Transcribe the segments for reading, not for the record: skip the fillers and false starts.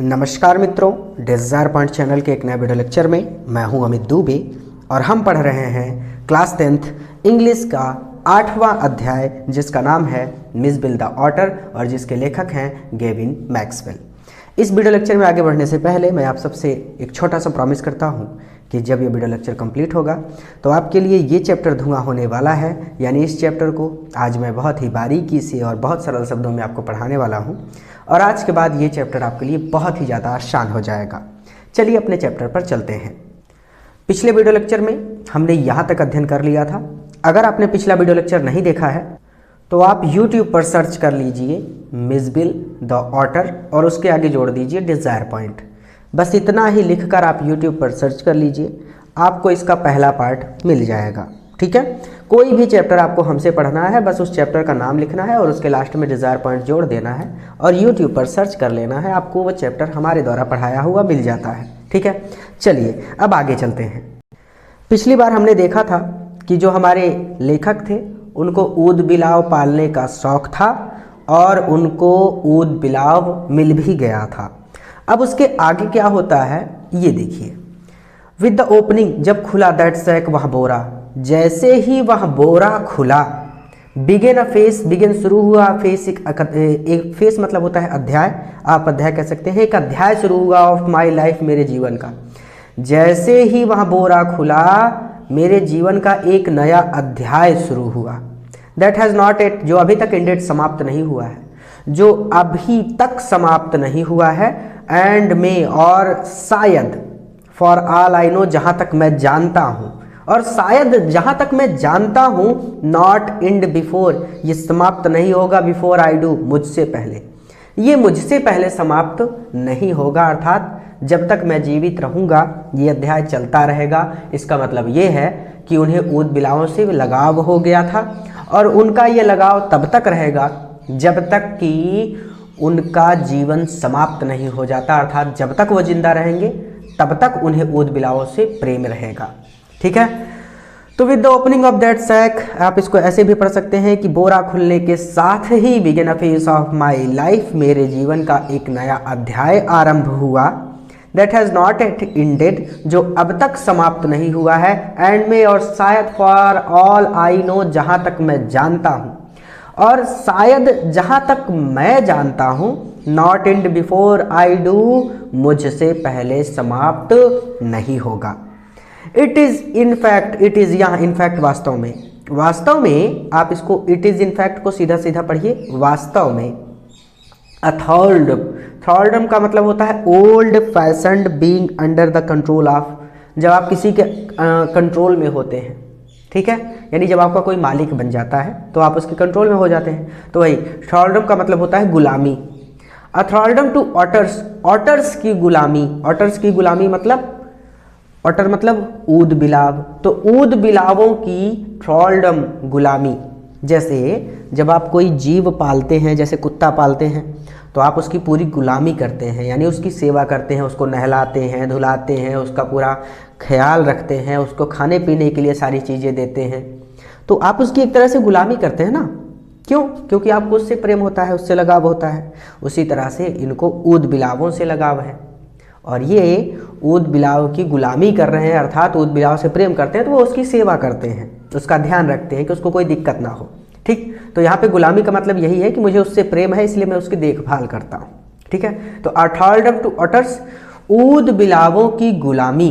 नमस्कार मित्रों, desire point channel के एक नए वीडियो लेक्चर में मैं हूं अमित दुबे और हम पढ़ रहे हैं क्लास 10th इंग्लिश का 8वां अध्याय जिसका नाम है मिस बिल द ऑटर और जिसके लेखक हैं गेविन मैक्सवेल। इस वीडियो लेक्चर में आगे बढ़ने से पहले मैं आप सबसे एक छोटा सा प्रॉमिस करता हूं कि जब ये वीडियो लेक्चर कंप्लीट होगा तो आपके लिए ये चैप्टर धुआं होने वाला है। यानी इस चैप्टर को आज मैं बहुत ही बारीकी से और बहुत सरल शब्दों में आपको पढ़ाने वाला हूं और आज के बाद ये चैप्टर आपके लिए बहुत ही ज़्यादा आसान हो जाएगा। चलिए अपने चैप्टर पर चलते हैं। पिछले वीडियो लेक्चर में हमने यहाँ तक अध्ययन कर लिया था। अगर आपने पिछला वीडियो लेक्चर नहीं देखा है तो आप YouTube पर सर्च कर लीजिए मिस बिल द ऑटर और उसके आगे जोड़ दीजिए डिज़ायर पॉइंट। बस इतना ही लिखकर आप YouTube पर सर्च कर लीजिए, आपको इसका पहला पार्ट मिल जाएगा। ठीक है, कोई भी चैप्टर आपको हमसे पढ़ना है, बस उस चैप्टर का नाम लिखना है और उसके लास्ट में डिज़ायर पॉइंट जोड़ देना है और YouTube पर सर्च कर लेना है, आपको वो चैप्टर हमारे द्वारा पढ़ाया हुआ मिल जाता है। ठीक है, चलिए अब आगे चलते हैं। पिछली बार हमने देखा था कि जो हमारे लेखक थे उनको ऊद बिलाव पालने का शौक था और उनको ऊद बिलाव मिल भी गया था। अब उसके आगे क्या होता है ये देखिए। विद द ओपनिंग, जब खुला दैट सैक वह बोरा, जैसे ही वह बोरा खुला, बिगेन अ फेस, बिगेन शुरू हुआ, फेस एक फेस मतलब होता है अध्याय, आप अध्याय कह सकते हैं, एक अध्याय शुरू हुआ ऑफ माई लाइफ, मेरे जीवन का। जैसे ही वह बोरा खुला मेरे जीवन का एक नया अध्याय शुरू हुआ। दैट हैज़ नॉट एट, जो अभी तक एंडेड, समाप्त नहीं हुआ है, जो अभी तक समाप्त नहीं हुआ है। एंड में, और शायद, फॉर ऑल आई नो, जहाँ तक मैं जानता हूँ, और शायद जहाँ तक मैं जानता हूँ, नॉट एंड बिफोर, ये समाप्त नहीं होगा, बिफोर आई डू, मुझसे पहले, ये मुझसे पहले समाप्त नहीं होगा। अर्थात जब तक मैं जीवित रहूँगा ये अध्याय चलता रहेगा। इसका मतलब ये है कि उन्हें ऊद बिलावों से लगाव हो गया था और उनका ये लगाव तब तक रहेगा जब तक कि उनका जीवन समाप्त नहीं हो जाता। अर्थात जब तक वो जिंदा रहेंगे तब तक उन्हें ऊद बिलावों से प्रेम रहेगा। ठीक है, तो with the opening of that sack, आप इसको ऐसे भी पढ़ सकते हैं कि बोरा खुलने के साथ ही begin a phase of my life, मेरे जीवन का एक नया अध्याय आरंभ हुआ। That has not yet ended, जो अब तक समाप्त नहीं हुआ है। एंड में, और शायद, फॉर ऑल आई नो, जहाँ तक मैं जानता हूँ, और शायद जहाँ तक मैं जानता हूँ, not and before I do, मुझसे पहले समाप्त नहीं होगा। It is in fact, it is यहाँ इन फैक्ट वास्तव में, वास्तव में आप इसको इट इज़ इन फैक्ट को सीधा सीधा पढ़िए, वास्तव में। अथॉर्डम, थॉर्डम का मतलब होता है old fashioned, being under the control of, जब आप किसी के कंट्रोल में होते हैं। ठीक है, यानी जब आपका कोई मालिक बन जाता है तो आप उसके कंट्रोल में हो जाते हैं, तो वही थॉर्डम का मतलब होता है गुलामी। अथॉर्डम टू ऑटर्स, ऑटर्स की गुलामी, ऑटर्स की गुलामी मतलब, ऑटर मतलब ऊद बिलाव, तो ऊद बिलावों की थ्रॉल्डम, गुलामी। जैसे जब आप कोई जीव पालते हैं, जैसे कुत्ता पालते हैं, तो आप उसकी पूरी गुलामी करते हैं, यानी उसकी सेवा करते हैं, उसको नहलाते हैं, धुलाते हैं, उसका पूरा ख्याल रखते हैं, उसको खाने पीने के लिए सारी चीज़ें देते हैं, तो आप उसकी एक तरह से गुलामी करते हैं ना। क्यों? क्योंकि आपको उससे प्रेम होता है, उससे लगाव होता है। उसी तरह से इनको ऊद बिलावों से लगाव है और ये ऊद बिलाव की गुलामी कर रहे हैं, अर्थात ऊद बिलाव से प्रेम करते हैं, तो वो उसकी सेवा करते हैं, उसका ध्यान रखते हैं कि उसको कोई दिक्कत ना हो। ठीक, तो यहाँ पे गुलामी का मतलब यही है कि मुझे उससे प्रेम है इसलिए मैं उसकी देखभाल करता हूँ। ठीक है, तो अथॉर्डम टू ऑटर्स, ऊद बिलावों की गुलामी।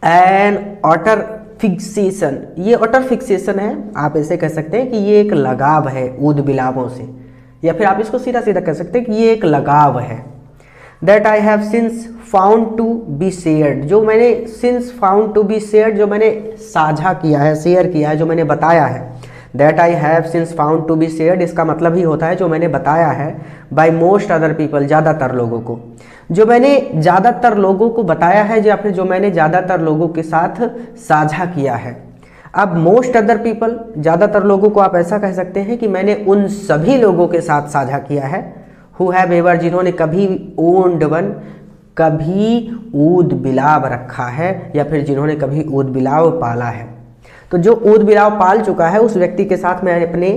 एन ऑटर फिक्सेशन, ये ऑटर फिक्सेशन है, आप ऐसे कह सकते हैं कि ये एक लगाव है ऊद बिलावों से, या फिर आप इसको सीधा सीधा कह सकते हैं कि ये एक लगाव है। That I have since found to be shared, जो मैंने since found to be shared, जो मैंने साझा किया है, शेयर किया है, जो मैंने बताया है। That I have since found to be shared, इसका मतलब ही होता है जो मैंने बताया है, बाय मोस्ट अदर पीपल, ज़्यादातर लोगों को, जो मैंने ज़्यादातर लोगों को बताया है, जो मैंने ज़्यादातर लोगों के साथ साझा किया है। अब मोस्ट अदर पीपल, ज़्यादातर लोगों को आप ऐसा कह सकते हैं कि मैंने उन सभी लोगों के साथ साझा किया है, हु हैव एवर, जिन्होंने कभी ओन्ड वन, कभी ऊद बिलाव रखा है, या फिर जिन्होंने कभी ऊद बिलाव पाला है। तो जो ऊद बिलाव पाल चुका है उस व्यक्ति के साथ मैं अपने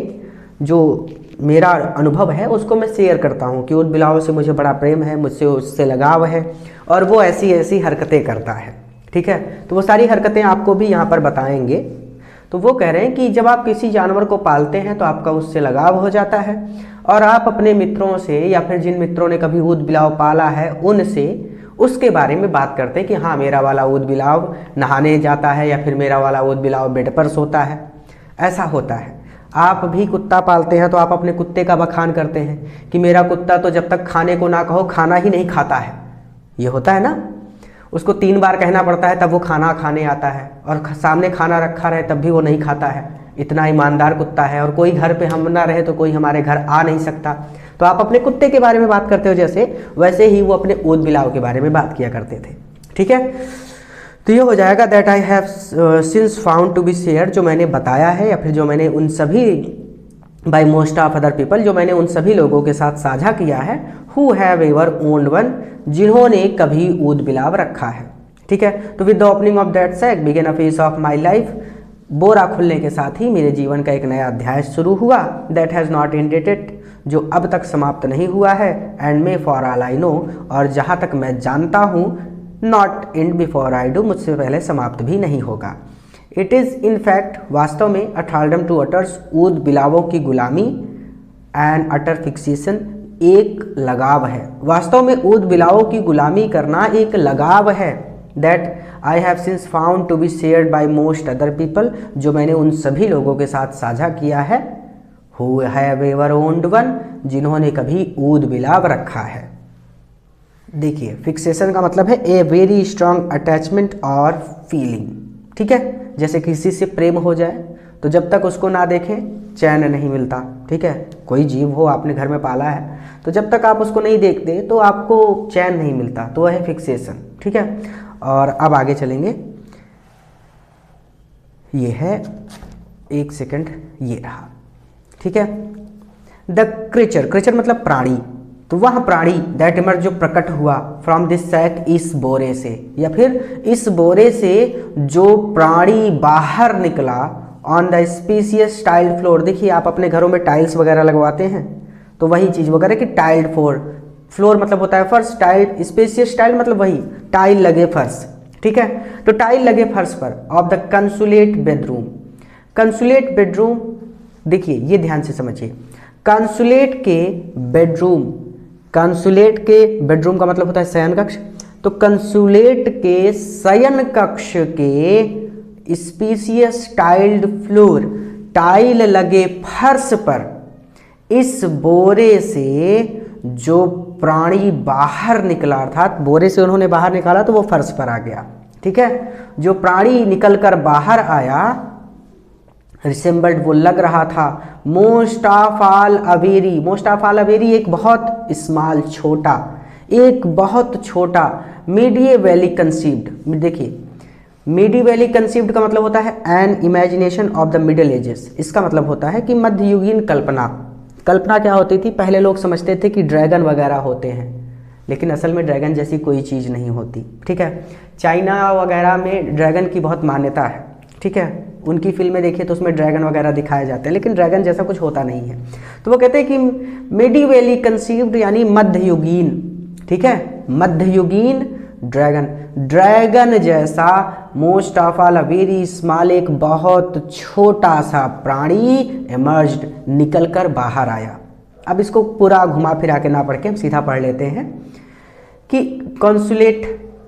जो मेरा अनुभव है उसको मैं शेयर करता हूँ कि ऊद बिलाव से मुझे बड़ा प्रेम है, मुझसे उससे लगाव है और वो ऐसी ऐसी हरकतें करता है। ठीक है, तो वो सारी हरकतें आपको भी यहाँ पर बताएंगे। तो वो कह रहे हैं कि जब आप किसी जानवर को पालते हैं तो आपका उससे लगाव हो जाता है और आप अपने मित्रों से या फिर जिन मित्रों ने कभी ऊद बिलाव पाला है उनसे उसके बारे में बात करते हैं कि हाँ मेरा वाला ऊद बिलाव नहाने जाता है या फिर मेरा वाला ऊद बिलाव बेड पर सोता है। ऐसा होता है। आप भी कुत्ता पालते हैं तो आप अपने कुत्ते का बखान करते हैं कि मेरा कुत्ता तो जब तक खाने को ना कहो खाना ही नहीं खाता है। ये होता है ना, उसको 3 बार कहना पड़ता है तब वो खाना खाने आता है और सामने खाना रखा रहे तब भी वो नहीं खाता है। इतना ईमानदार कुत्ता है और कोई घर पे हम ना रहे तो कोई हमारे घर आ नहीं सकता। तो आप अपने कुत्ते के बारे में बात करते हो जैसे, वैसे ही वो अपने ऊद बिलाव के बारे में बात किया करते थे। ठीक है, तो ये हो जाएगा that I have since found to be share, जो मैंने बताया है या फिर जो मैंने उन सभी by most of other people, जो मैंने उन सभी लोगों के साथ साझा किया है, who have ever owned one, जिन्होंने कभी ऊद बिलाव रखा है। ठीक है, तो with the opening of that sack began a phase of my life, बोरा खुलने के साथ ही मेरे जीवन का एक नया अध्याय शुरू हुआ। That has not ended it, जो अब तक समाप्त नहीं हुआ है। And may for all I know, और जहाँ तक मैं जानता हूँ, not and before I do, मुझसे पहले समाप्त भी नहीं होगा। इट इज़ इन फैक्ट, वास्तव में, अ थ्रालडम टू अटर्स, ऊद बिलावों की गुलामी, एंड अटर फिक्सेशन, एक लगाव है। वास्तव में ऊद बिलावों की गुलामी करना एक लगाव है। That I have since found to be shared by most other people, जो मैंने उन सभी लोगों के साथ साझा किया है, who have ever owned one, जिन्होंने कभी ऊद बिलाव रखा है। देखिए, फिक्सेशन का मतलब है ए वेरी स्ट्रांग अटैचमेंट और फीलिंग। ठीक है, जैसे किसी से प्रेम हो जाए तो जब तक उसको ना देखें चैन नहीं मिलता। ठीक है, कोई जीव हो आपने घर में पाला है तो जब तक आप उसको नहीं देखते तो आपको चैन नहीं मिलता, तो वह है फिक्सेशन। ठीक है, और अब आगे चलेंगे। ये है, एक सेकंड, ये रहा। ठीक है, द क्रीचर, क्रीचर मतलब प्राणी, तो वह प्राणी दैट इमर्ज, जो प्रकट हुआ, फ्रॉम दिस सैक, इस बोरे से, या फिर इस बोरे से जो प्राणी बाहर निकला, on the spacious tiled floor. देखिए, आप अपने घरों में टाइल्स वगैरह लगवाते हैं तो वही चीज़ वगैरह कि टाइल्ड फ्लोर मतलब होता है फर्श, टाइल, स्पेसियस टाइल मतलब वही टाइल लगे फर्श। ठीक है, तो टाइल लगे फर्श पर, of the consulate bedroom. Consulate bedroom, देखिए ये ध्यान से समझिए, कंसुलेट के बेडरूम, कंसुलेट के बेडरूम का मतलब होता है शयन कक्ष, तो कंसुलेट के शयन कक्ष के स्पेसियस टाइल्ड फ्लोर, टाइल लगे फर्श पर, इस बोरे से जो प्राणी बाहर निकला, अर्थात बोरे से उन्होंने बाहर निकाला तो वो फर्श पर आ गया। ठीक है, जो प्राणी निकलकर बाहर आया, रिसेंबल्ड, वो लग रहा था, most of all a very, most of all a very एक बहुत स्मॉल, छोटा, एक बहुत छोटा, मीडिएवली कंसीव्ड। देखिए, मीडिएवली कंसीव्ड का मतलब होता है N imagination of the middle ages. इसका मतलब होता है कि मध्ययुगीन कल्पना। कल्पना क्या होती थी? पहले लोग समझते थे कि ड्रैगन वगैरह होते हैं, लेकिन असल में ड्रैगन जैसी कोई चीज़ नहीं होती। ठीक है, चाइना वगैरह में ड्रैगन की बहुत मान्यता है। ठीक है, उनकी फिल्में देखिए तो उसमें ड्रैगन वगैरह दिखाए जाते हैं, लेकिन ड्रैगन जैसा कुछ होता नहीं है। तो वो कहते हैं कि मिडिवेली कंसीव्ड यानी मध्ययुगीन। ठीक है, मध्ययुगीन ड्रैगन, ड्रैगन जैसा, most of all very small, एक बहुत छोटा सा प्राणी, इमर्ज्ड, निकलकर बाहर आया। अब इसको पूरा घुमा फिरा के ना पढ़ के हम सीधा पढ़ लेते हैं कि कंसुलेट,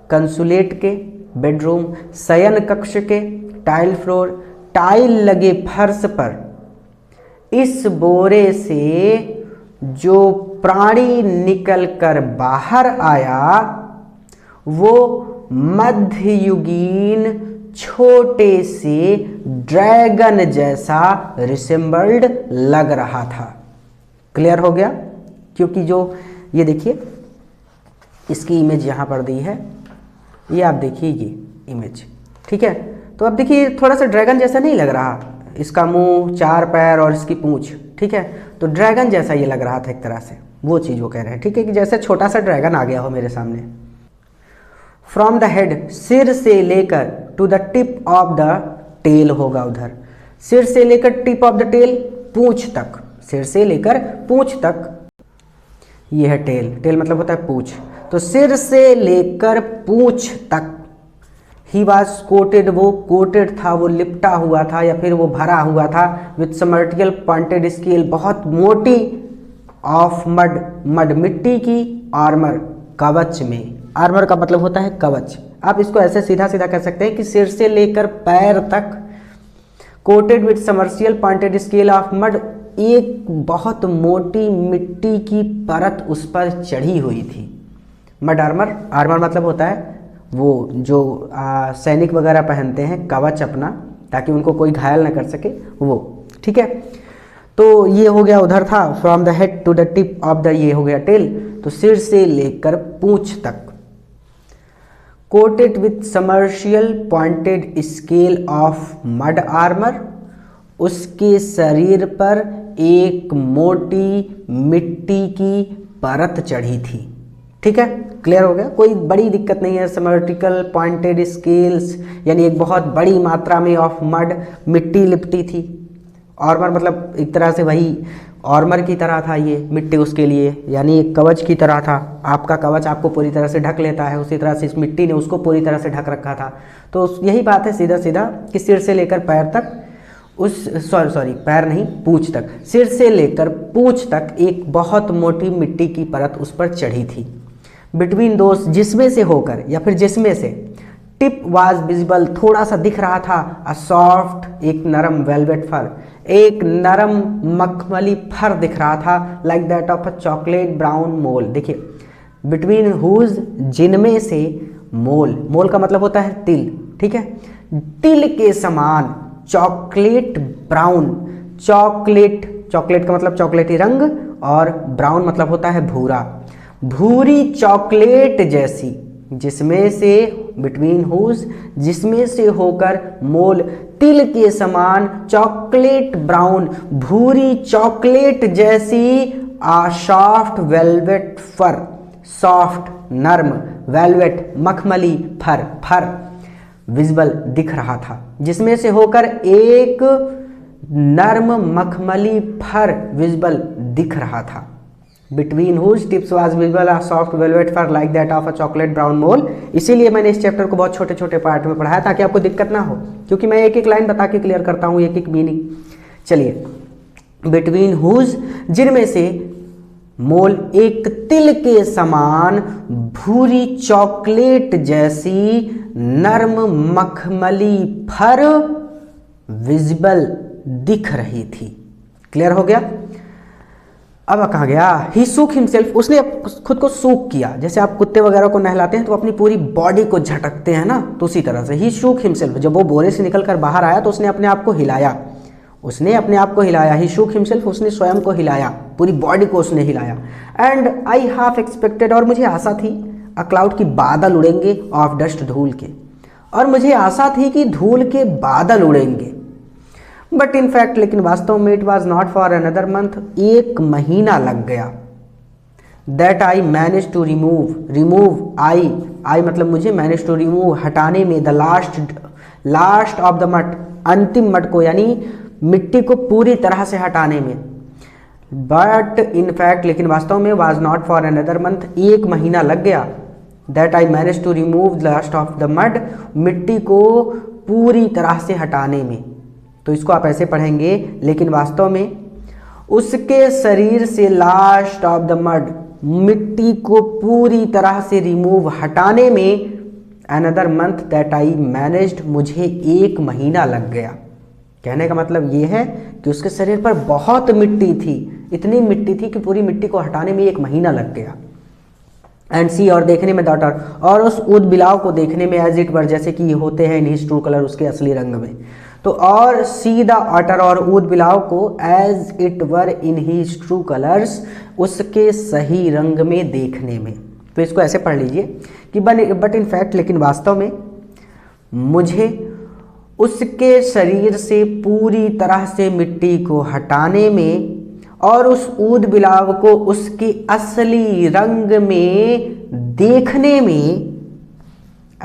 कंसुलेट के बेडरूम, शयन कक्ष के टाइल फ्लोर, टाइल लगे फर्श पर, इस बोरे से जो प्राणी निकलकर बाहर आया वो मध्ययुगीन छोटे से ड्रैगन जैसा रिसेंबल्ड लग रहा था। क्लियर हो गया? क्योंकि जो ये देखिए इसकी इमेज यहाँ पर दी है, ये आप देखिए ये इमेज। ठीक है, तो अब देखिए थोड़ा सा ड्रैगन जैसा नहीं लग रहा, इसका मुंह, 4 पैर और इसकी पूंछ। ठीक है, तो ड्रैगन जैसा ये लग रहा था एक तरह से, वो चीज़ वो कह रहे हैं। ठीक है, कि जैसे छोटा सा ड्रैगन आ गया हो मेरे सामने। फ्रॉम द हेड, सिर से लेकर, to the tip of the tail होगा उधर, सिर से लेकर टिप ऑफ द टेल, पूंछ तक, सिर से लेकर पूंछ तक, ये है टेल, टेल मतलब होता है पूंछ, तो सिर से लेकर पूंछ तक ही वॉज कोटेड, वो कोटेड था, वो लिपटा हुआ था या फिर वो भरा हुआ था विथ समर्टिकल पॉइंटेड स्केल, बहुत मोटी, ऑफ मड, मड मिट्टी की, आर्मर कवच में, आर्मर का मतलब होता है कवच। आप इसको ऐसे सीधा सीधा कह सकते हैं कि सिर से लेकर पैर तक coated with symmetrical pointed scale of mud, एक बहुत मोटी मिट्टी की परत उस पर चढ़ी हुई थी। मड आर्मर, आर्मर मतलब होता है वो जो सैनिक वगैरह पहनते हैं कवच अपना, ताकि उनको कोई घायल ना कर सके वो, ठीक है। तो ये हो गया उधर था, from the head to the tip of the, ये हो गया टेल, तो सिर से लेकर पूंछ तक। Coated with symmetrical pointed scale of mud armour, उसके शरीर पर एक मोटी मिट्टी की परत चढ़ी थी, ठीक है, क्लियर हो गया, कोई बड़ी दिक्कत नहीं है। समर्टिकल पॉइंटेड स्केल्स यानी एक बहुत बड़ी मात्रा में ऑफ मड, मिट्टी लिपटी थी। आर्मर मतलब एक तरह से वही आर्मर की तरह था, ये मिट्टी उसके लिए यानी एक कवच की तरह था। आपका कवच आपको पूरी तरह से ढक लेता है, उसी तरह से इस मिट्टी ने उसको पूरी तरह से ढक रखा था। तो यही बात है सीधा सीधा कि सिर से लेकर पैर तक, उस सॉरी पैर नहीं पूंछ तक, सिर से लेकर पूंछ तक एक बहुत मोटी मिट्टी की परत उस पर चढ़ी थी। बिटवीन दोस्त, जिसमें से होकर या फिर जिसमें से, टिप वाज विजिबल, थोड़ा सा दिख रहा था, अ सॉफ्ट, एक नरम वेलवेट फर, एक नरम मखमली फर दिख रहा था, like that of a chocolate brown mole. देखिए बिटवीन हुज, जिनमें से, मोल, मोल का मतलब होता है तिल, ठीक है, तिल के समान, चॉकलेट ब्राउन, चॉकलेट, चॉकलेट का मतलब चॉकलेटी रंग, और ब्राउन मतलब होता है भूरा, भूरी चॉकलेट जैसी, जिसमें से, बिटवीन हुज, जिसमें से होकर, मोल, तिल के समान, चॉकलेट ब्राउन, भूरी चॉकलेट जैसी, आ सॉफ्ट वेलवेट फर, सॉफ्ट नर्म, वेलवेट मखमली फर, फर विजिबल दिख रहा था, जिसमें से होकर एक नर्म मखमली फर विजिबल दिख रहा था। Between whose tips was visible a soft velvet fur like that of a chocolate brown mole. इसीलिए मैंने इस चैप्टर को बहुत छोटे छोटे पार्ट में पढ़ाया ताकि आपको दिक्कत ना हो, क्योंकि मैं एक एक लाइन बता के क्लियर करता हूँ, एक एक मीनिंग। चलिए, बिटवीन हुज, जिनमें से, मोल, एक तिल के समान, भूरी चॉकलेट जैसी, नर्म मखमली फर विजिबल दिख रही थी। क्लियर हो गया? अब कहाँ गया? ही सूक हिमसेल्फ, उसने खुद को सूक किया। जैसे आप कुत्ते वगैरह को नहलाते हैं तो अपनी पूरी बॉडी को झटकते हैं ना, तो उसी तरह से ही सूक हिमसेल्फ, जब वो बोरे से निकल कर बाहर आया तो उसने अपने आप को हिलाया, उसने अपने आप को हिलाया। ही शूक हिमसेल्फ, उसने स्वयं को हिलाया, पूरी बॉडी को उसने हिलाया। एंड आई हाफ एक्सपेक्टेड, और मुझे आशा थी, अ क्लाउड की बादल उड़ेंगे, ऑफ डस्ट, धूल के, और मुझे आशा थी कि धूल के बादल उड़ेंगे। बट इन फैक्ट, लेकिन वास्तव में, it was not for another month, एक महीना लग गया। That I manage to remove, remove, I मतलब मुझे, मैनेज टू रिमूव, हटाने में, द लास्ट ऑफ द मट, अंतिम मट को, यानी मिट्टी को पूरी तरह से हटाने में। बट इन फैक्ट, लेकिन वास्तव में, was not for another month, एक महीना लग गया। That I manage to remove the last of the mud, मिट्टी को पूरी तरह से हटाने में। तो इसको आप ऐसे पढ़ेंगे, लेकिन वास्तव में, उसके शरीर से लास्ट ऑफ द मड, मिट्टी को पूरी तरह से रिमूव, हटाने में, another month that I managed, मुझे एक महीना लग गया। कहने का मतलब ये है कि उसके शरीर पर बहुत मिट्टी थी, इतनी मिट्टी थी कि पूरी मिट्टी को हटाने में एक महीना लग गया। एंड सी, और देखने में, डॉटर, और उस ऊद बिलाव को देखने में, एज इट वर, जैसे कि ये होते हैं इन हिज ट्रू कलर, उसके असली रंग में। तो और सी द ऑटर, और ऊद बिलाव को, as it were in his true colours, उसके सही रंग में देखने में। तो इसको ऐसे पढ़ लीजिए कि बट इन फैक्ट, लेकिन वास्तव में, मुझे उसके शरीर से पूरी तरह से मिट्टी को हटाने में और उस ऊद बिलाव को उसके असली रंग में देखने में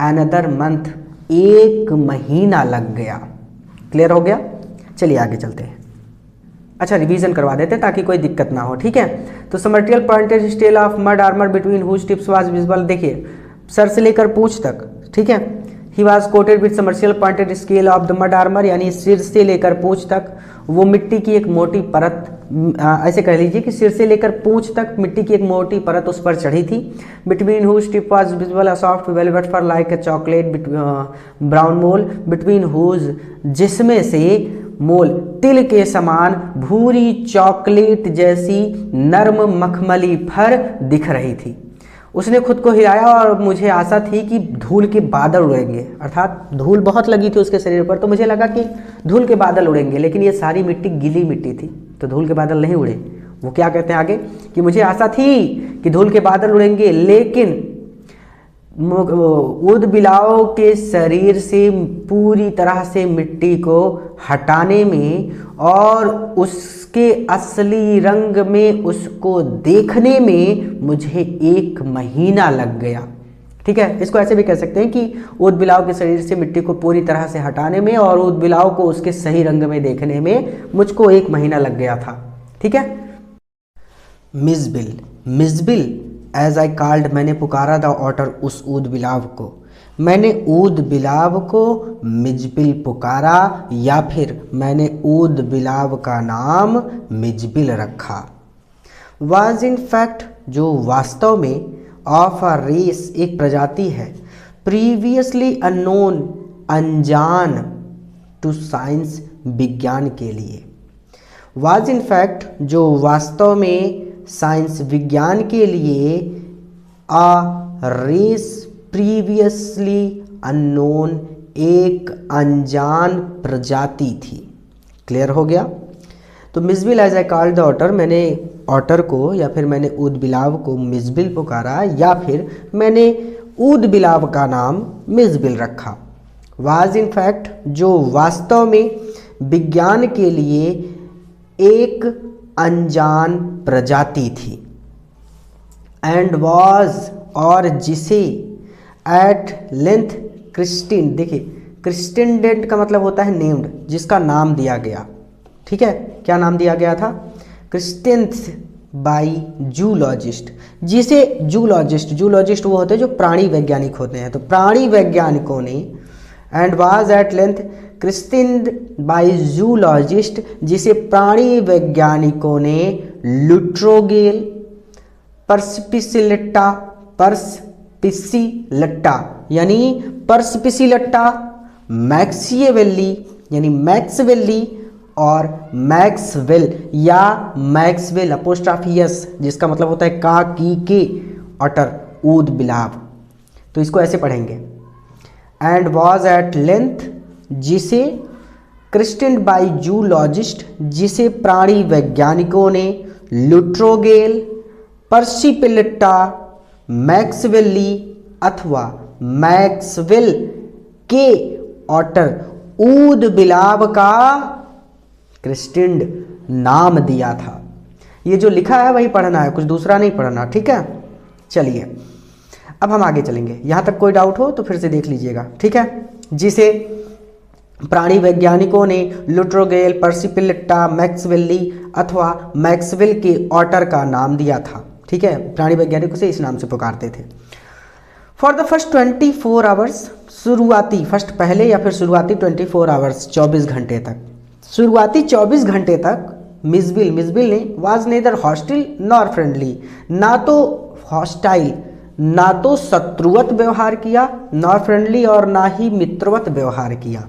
अनदर मंथ, एक महीना लग गया। क्लियर हो गया? चलिए आगे चलते हैं। अच्छा रिवीजन करवा देते हैं ताकि कोई दिक्कत ना हो, ठीक है। तो symmetrical pointed scale of mud armour between whose tips was visible, देखिए सर से लेकर पूंछ तक, ठीक है। He was coated with symmetrical pointed scale of the mud armour, यानी सिर से लेकर पूंछ तक वो मिट्टी की एक मोटी परत, ऐसे कह लीजिए कि सिर से लेकर पूंछ तक मिट्टी की एक मोटी परत उस पर चढ़ी थी। Between whose tip was visible a soft velvet fur like a chocolate brown mole, between whose, जिसमें से मोल तिल के समान भूरी चॉकलेट जैसी नर्म मखमली फर दिख रही थी। उसने खुद को हिलाया और मुझे आशा थी कि धूल के बादल उड़ेंगे, अर्थात धूल बहुत लगी थी उसके शरीर पर, तो मुझे लगा कि धूल के बादल उड़ेंगे, लेकिन ये सारी मिट्टी गीली मिट्टी थी तो धूल के बादल नहीं उड़े। वो क्या कहते हैं आगे कि मुझे आशा थी कि धूल के बादल उड़ेंगे, लेकिन ऊदबिलाव के शरीर से पूरी तरह से मिट्टी को हटाने में और उसके असली रंग में उसको देखने में मुझे 1 महीना लग गया, ठीक है। इसको ऐसे भी कह सकते हैं कि ऊदबिलाव के शरीर से मिट्टी को पूरी तरह से हटाने में और ऊदबिलाव को उसके सही रंग में देखने में मुझको 1 महीना लग गया था, ठीक है। Mijbil, Mijbil as I called, मैंने पुकारा द ऑटर, उस ऊदबिलाव को, मैंने ऊदबिलाव को मिजबिल पुकारा या फिर मैंने ऊदबिलाव का नाम मिजबिल रखा। वाज इन फैक्ट, जो वास्तव में, ऑफ अ रेस, एक प्रजाति है, प्रीवियसली अननोन, अनजान, टू साइंस, विज्ञान के लिए। वाज इन फैक्ट, जो वास्तव में, साइंस, विज्ञान के लिए, आ रेस प्रीवियसली अननोन, एक अनजान प्रजाति थी। क्लियर हो गया। तो Mijbil as I called the otter, मैंने ऑटर को या फिर मैंने ऊदबिलाव को मिजबिल पुकारा या फिर मैंने ऊदबिलाव का नाम मिजबिल रखा। वाज इन फैक्ट, जो वास्तव में, विज्ञान के लिए एक अनजान प्रजाति थी। एंड वॉज, और जिसे, एट लेंथ क्रिस्टिन, देखिए क्रिस्टिनडेंट का मतलब होता है नेम्ड, जिसका नाम दिया गया, ठीक है। क्या नाम दिया गया था? क्रिस्टेंस बाई जूलॉजिस्ट, जिसे जूलॉजिस्ट, जूलॉजिस्ट वो होते हैं जो प्राणी वैज्ञानिक होते हैं, तो प्राणी वैज्ञानिकों ने, and was at length christened by zoologist, जिसे प्राणी वैज्ञानिकों ने लुट्रोगेल, पर्सपिसिलेट्टा, पर्सपिसिलेट्टा यानी पर्सपिसिलेट्टा, मैक्सिएवेली यानी मैक्सवेली और मैक्सवेल या मैक्सवेल अपोस्ट्रोफियस, जिसका मतलब होता है का की के ऑटर, ऊदबिलाव, तो इसको ऐसे पढ़ेंगे। एंड वॉज एट लेंथ, जिसे, क्रिस्टेंड बाई जूलॉजिस्ट, जिसे प्राणी वैज्ञानिकों ने, लुट्रोगेल, पर्सिपिलिट्टा, मैक्सवेली अथवा मैक्सवेल के ऑटर, ऊदबिलाव का क्रिस्टेंड नाम दिया था। ये जो लिखा है वही पढ़ना है, कुछ दूसरा नहीं पढ़ना, ठीक है। चलिए अब हम आगे चलेंगे, यहाँ तक कोई डाउट हो तो फिर से देख लीजिएगा, ठीक है। जिसे प्राणी वैज्ञानिकों ने लुट्रोगेल, पर्सिपिलिट्टा, मैक्सवेली अथवा मैक्सवेल के ऑटर का नाम दिया था, ठीक है। प्राणी वैज्ञानिकों से इस नाम से पुकारते थे। फॉर द फर्स्ट 24 आवर्स, शुरुआती, फर्स्ट पहले या फिर शुरुआती 24 आवर्स, 24 घंटे तक, शुरुआती 24 घंटे तक मिजबिल ने was nether hostile nor friendly, ना तो हॉस्टाइल, ना तो शत्रुवत व्यवहार किया, नॉर फ्रेंडली और ना ही मित्रवत व्यवहार किया।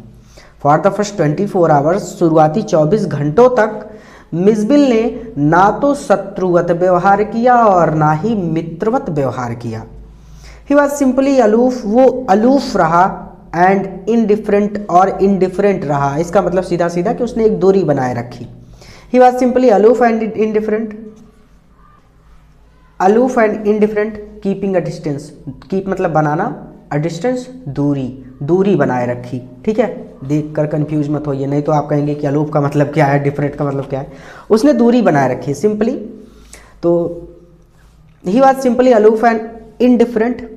फॉर द फर्स्ट 24 आवर्स, शुरुआती 24 घंटों तक मिजबिल ने ना तो शत्रुवत व्यवहार किया और ना ही मित्रवत व्यवहार किया। ही वॉज सिंपली अलूफ, वो अलूफ रहा, एंड इनडिफरेंट और इनडिफरेंट रहा। इसका मतलब सीधा सीधा कि उसने एक दूरी बनाए रखी। He was simply aloof and indifferent, aloof and indifferent, keeping a distance, keep मतलब बनाना, अ डिस्टेंस दूरी, दूरी बनाए रखी, ठीक है। देखकर कंफ्यूज मत होइए, नहीं तो आप कहेंगे कि अलूफ का मतलब क्या है, डिफरेंट का मतलब क्या है। उसने दूरी बनाए रखी सिंपली, तो he was simply aloof and indifferent,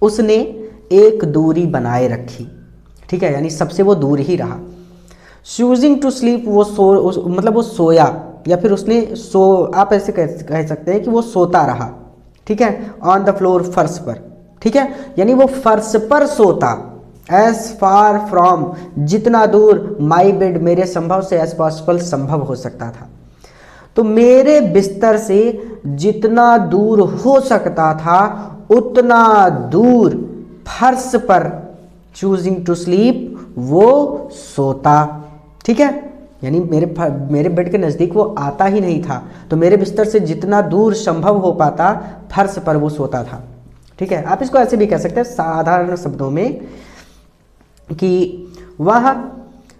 उसने एक दूरी बनाए रखी, ठीक है, यानी सबसे वो दूर ही रहा। चूजिंग टू स्लीप, वो मतलब वो सोया, या फिर उसने आप ऐसे कह सकते हैं कि वो सोता रहा, ठीक है, ऑन द फ्लोर, फर्श पर, ठीक है, यानी वो फर्श पर सोता। एज फार फ्रॉम, जितना दूर, माई बेड, मेरे संभव से, एज पॉसिबल, संभव हो सकता था। तो मेरे बिस्तर से जितना दूर हो सकता था उतना दूर फर्श पर, चूजिंग टू स्लीप, वो सोता, ठीक है, यानी मेरे बेड के नज़दीक वो आता ही नहीं था, तो मेरे बिस्तर से जितना दूर संभव हो पाता फर्श पर वो सोता था, ठीक है। आप इसको ऐसे भी कह सकते हैं साधारण शब्दों में कि वह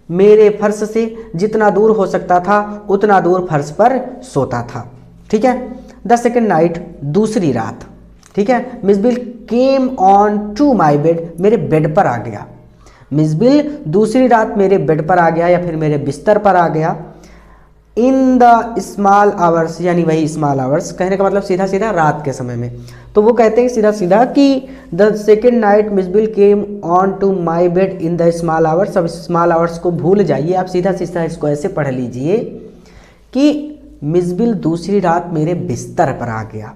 मेरे फर्श से जितना दूर हो सकता था उतना दूर फर्श पर सोता था, ठीक है। द सेकेंड नाइट, दूसरी रात, ठीक है, miss bill came on to my bed, मेरे बेड पर आ गया। मिस बिल दूसरी रात मेरे बेड पर आ गया या फिर मेरे बिस्तर पर आ गया। इन द स्मॉल आवर्स, यानी वही स्मॉल आवर्स, कहने का मतलब सीधा सीधा रात के समय में। तो वो कहते हैं सीधा सीधा कि the second night miss bill came on to my bed in the small hours. अब स्मॉल आवर्स को भूल जाइए, आप सीधा सीधा इसको ऐसे पढ़ लीजिए कि मिस बिल दूसरी रात मेरे बिस्तर पर आ गया।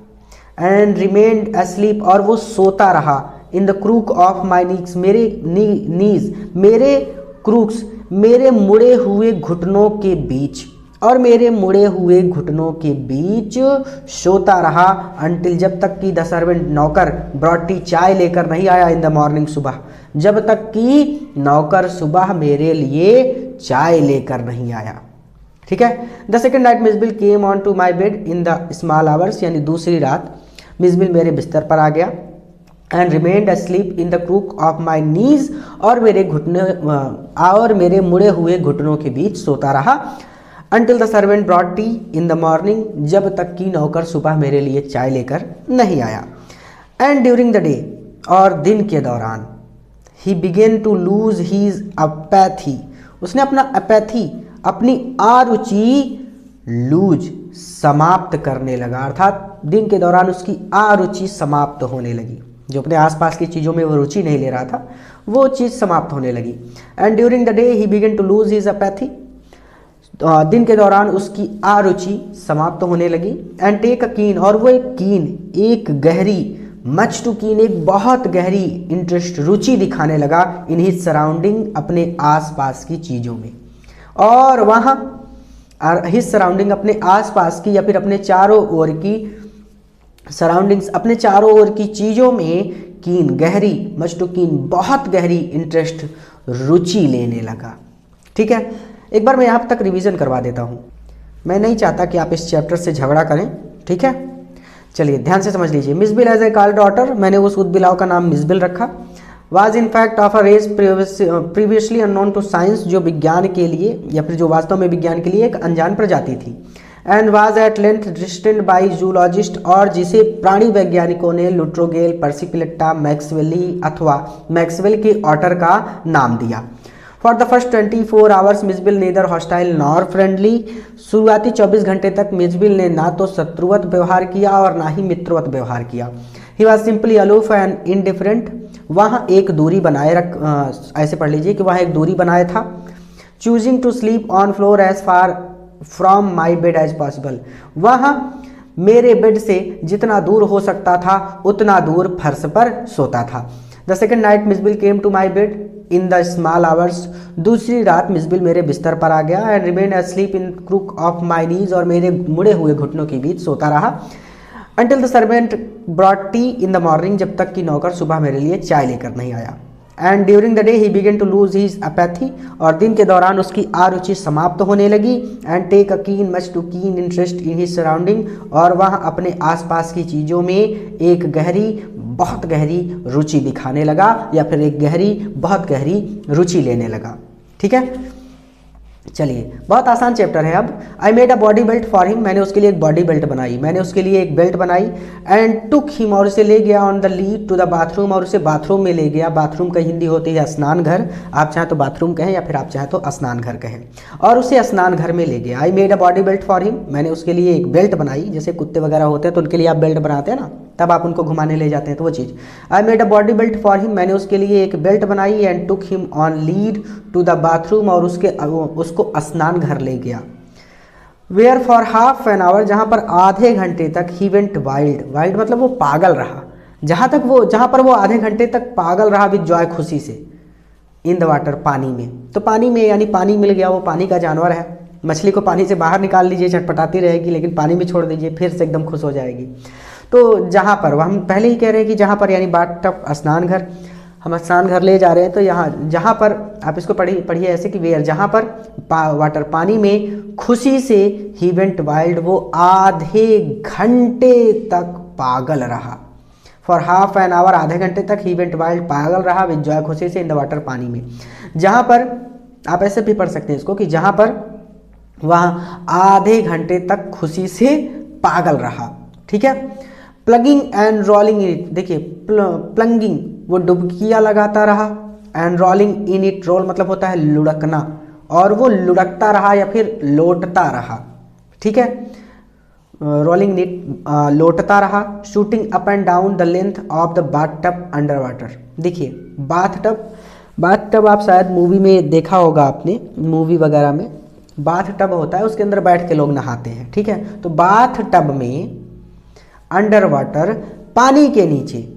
एंड रिमेन्ड asleep, और वो सोता रहा। In the crook of my knees, मेरे नीज, मेरे क्रूक्स, मेरे मुड़े हुए घुटनों के बीच, और मेरे मुड़े हुए घुटनों के बीच सोता रहा। अंटिल, जब तक कि द सर्वेंट, नौकर, ब्रॉट टी, चाय लेकर नहीं आया। इन द मॉर्निंग, सुबह, जब तक कि नौकर सुबह मेरे लिए चाय लेकर नहीं आया, ठीक है। The second night miss bill came on to my bed in the small hours, यानी दूसरी रात मिस बिल मेरे बिस्तर पर आ गया। And remained asleep in the crook of my knees, और मेरे मुड़े हुए घुटनों के बीच सोता रहा। Until the servant brought tea in the morning, जब तक कि नौकर सुबह मेरे लिए चाय लेकर नहीं आया। एंड ड्यूरिंग द डे, और दिन के दौरान, he began to lose his apathy, उसने अपना अपैथी, अपनी आरुचि लूज, समाप्त करने लगा, अर्थात दिन के दौरान उसकी आरुचि समाप्त होने लगी। जो अपने आसपास की चीज़ों में वो रुचि नहीं ले रहा था वो चीज़ समाप्त होने लगी। And during the day he began to lose his apathy, दिन के दौरान उसकी आरुचि समाप्त होने लगी। एंड टेक अ कीन, और वो एक गहरी, मच टू कीन, एक बहुत गहरी इंटरेस्ट, रुचि दिखाने लगा इन हिज सराउंडिंग, अपने आसपास की चीज़ों में। और वहाँ हिज सराउंडिंग, अपने आसपास की या फिर अपने चारों ओर की सराउंडिंग्स, अपने चारों ओर की चीज़ों में कीन, गहरी, मच टू कीन, बहुत गहरी इंटरेस्ट, रुचि लेने लगा, ठीक है। एक बार मैं यहाँ तक रिवीजन करवा देता हूँ, मैं नहीं चाहता कि आप इस चैप्टर से झगड़ा करें, ठीक है। चलिए ध्यान से समझ लीजिए। Mijbil as I called the otter, मैंने उस उदबिलाव का नाम मिस बिल रखा। Was in fact of a race previously unknown to science, जो विज्ञान के लिए या फिर जो वास्तव में विज्ञान के लिए एक अनजान प्रजाति थी। And was at length distend by zoologist, और जिसे प्राणी वैज्ञानिकों ने लुट्रोगेल, पर्सिपिलेट्टा, मैक्सवेली अथवा मैक्सवेल के ऑटर का नाम दिया। For the first 24 hours Mijbil neither hostile nor friendly, शुरुआती 24 घंटे तक मिस बिल ने ना तो शत्रुवत व्यवहार किया और ना ही मित्रवत व्यवहार किया। He was simply aloof and indifferent, वहाँ एक दूरी बनाए ऐसे पढ़ लीजिए कि वहाँ एक दूरी बनाए था। Choosing to sleep on floor as far from my bed as possible, वहाँ मेरे बेड से जितना दूर हो सकता था उतना दूर फर्श पर सोता था। The second night miss bill came to my bed in the small hours, दूसरी रात मिस बिल मेरे बिस्तर पर आ गया। And remain asleep in crook of my knees, और मेरे मुड़े हुए घुटनों के बीच सोता रहा। Until the servant brought tea in the morning, जब तक कि नौकर सुबह मेरे लिए चाय लेकर नहीं आया। And during the day he began to lose his apathy, और दिन के दौरान उसकी आरुचि समाप्त होने लगी। And take a keen, much too keen interest in his surrounding, और वह अपने आसपास की चीज़ों में एक गहरी, बहुत गहरी रुचि दिखाने लगा या फिर एक गहरी, बहुत गहरी रुचि लेने लगा, ठीक है। चलिए बहुत आसान चैप्टर है। अब आई made a body belt for him, मैंने उसके लिए एक बॉडी बेल्ट बनाई, मैंने उसके लिए एक बेल्ट बनाई। एंड टुक हिम, और उसे ले गया on the lead to the bathroom, और उसे बाथरूम में ले गया। बाथरूम का हिंदी होती है स्नान घर, आप चाहें तो बाथरूम कहें या फिर आप चाहें तो स्नान घर कहें, और उसे स्नान घर में ले गया। आई made a body belt for him, मैंने उसके लिए एक बेल्ट बनाई, जैसे कुत्ते वगैरह होते हैं तो उनके लिए आप बेल्ट बनाते हैं ना, तब आप उनको घुमाने ले जाते हैं, तो वो चीज़। I made a body belt for him, मैंने उसके लिए एक बेल्ट बनाई। And took him on lead to the bathroom, और उसको स्नान घर ले गया। Where for half an hour, जहाँ पर आधे घंटे तक ही वेंट वाइल्ड, वाइल्ड मतलब वो पागल रहा, जहाँ पर वो आधे घंटे तक पागल रहा विद जॉय, खुशी से, इन द वाटर, पानी में। तो पानी में यानी पानी मिल गया, वो पानी का जानवर है, मछली को पानी से बाहर निकाल लीजिए छटपटाती रहेगी, लेकिन पानी में छोड़ दीजिए फिर से एकदम खुश हो जाएगी। तो जहाँ पर हम पहले ही कह रहे हैं कि जहाँ पर यानी बाथटब, स्नान घर, हम स्नान घर ले जा रहे हैं, तो यहाँ जहाँ पर आप इसको पढ़िए ऐसे कि वेयर, जहाँ पर वाटर, पानी में, खुशी से, ही वेंट वाइल्ड, वो आधे घंटे तक पागल रहा, फॉर हाफ एन आवर, आधे घंटे तक, ही वेंट वाइल्ड, पागल रहा विद जॉय, खुशी से, इन द वाटर, पानी में। जहाँ पर आप ऐसे भी पढ़ सकते हैं इसको कि जहाँ पर वह आधे घंटे तक खुशी से पागल रहा, ठीक है। Plunging and rolling in it, देखिए प्लंगिंग वो डुबकियाँ लगाता रहा, and rolling in it, roll मतलब होता है लुढ़कना, और वो लुढ़कता रहा या फिर लोटता रहा, ठीक है। रोलिंग इट, लोटता रहा। Shooting up and down the length of the bathtub under water, देखिए बाथटब आप शायद मूवी में देखा होगा आपने, मूवी वगैरह में बाथटब होता है, उसके अंदर बैठ के लोग नहाते हैं, ठीक है। तो बाथटब में अंडर वाटर, पानी के नीचे,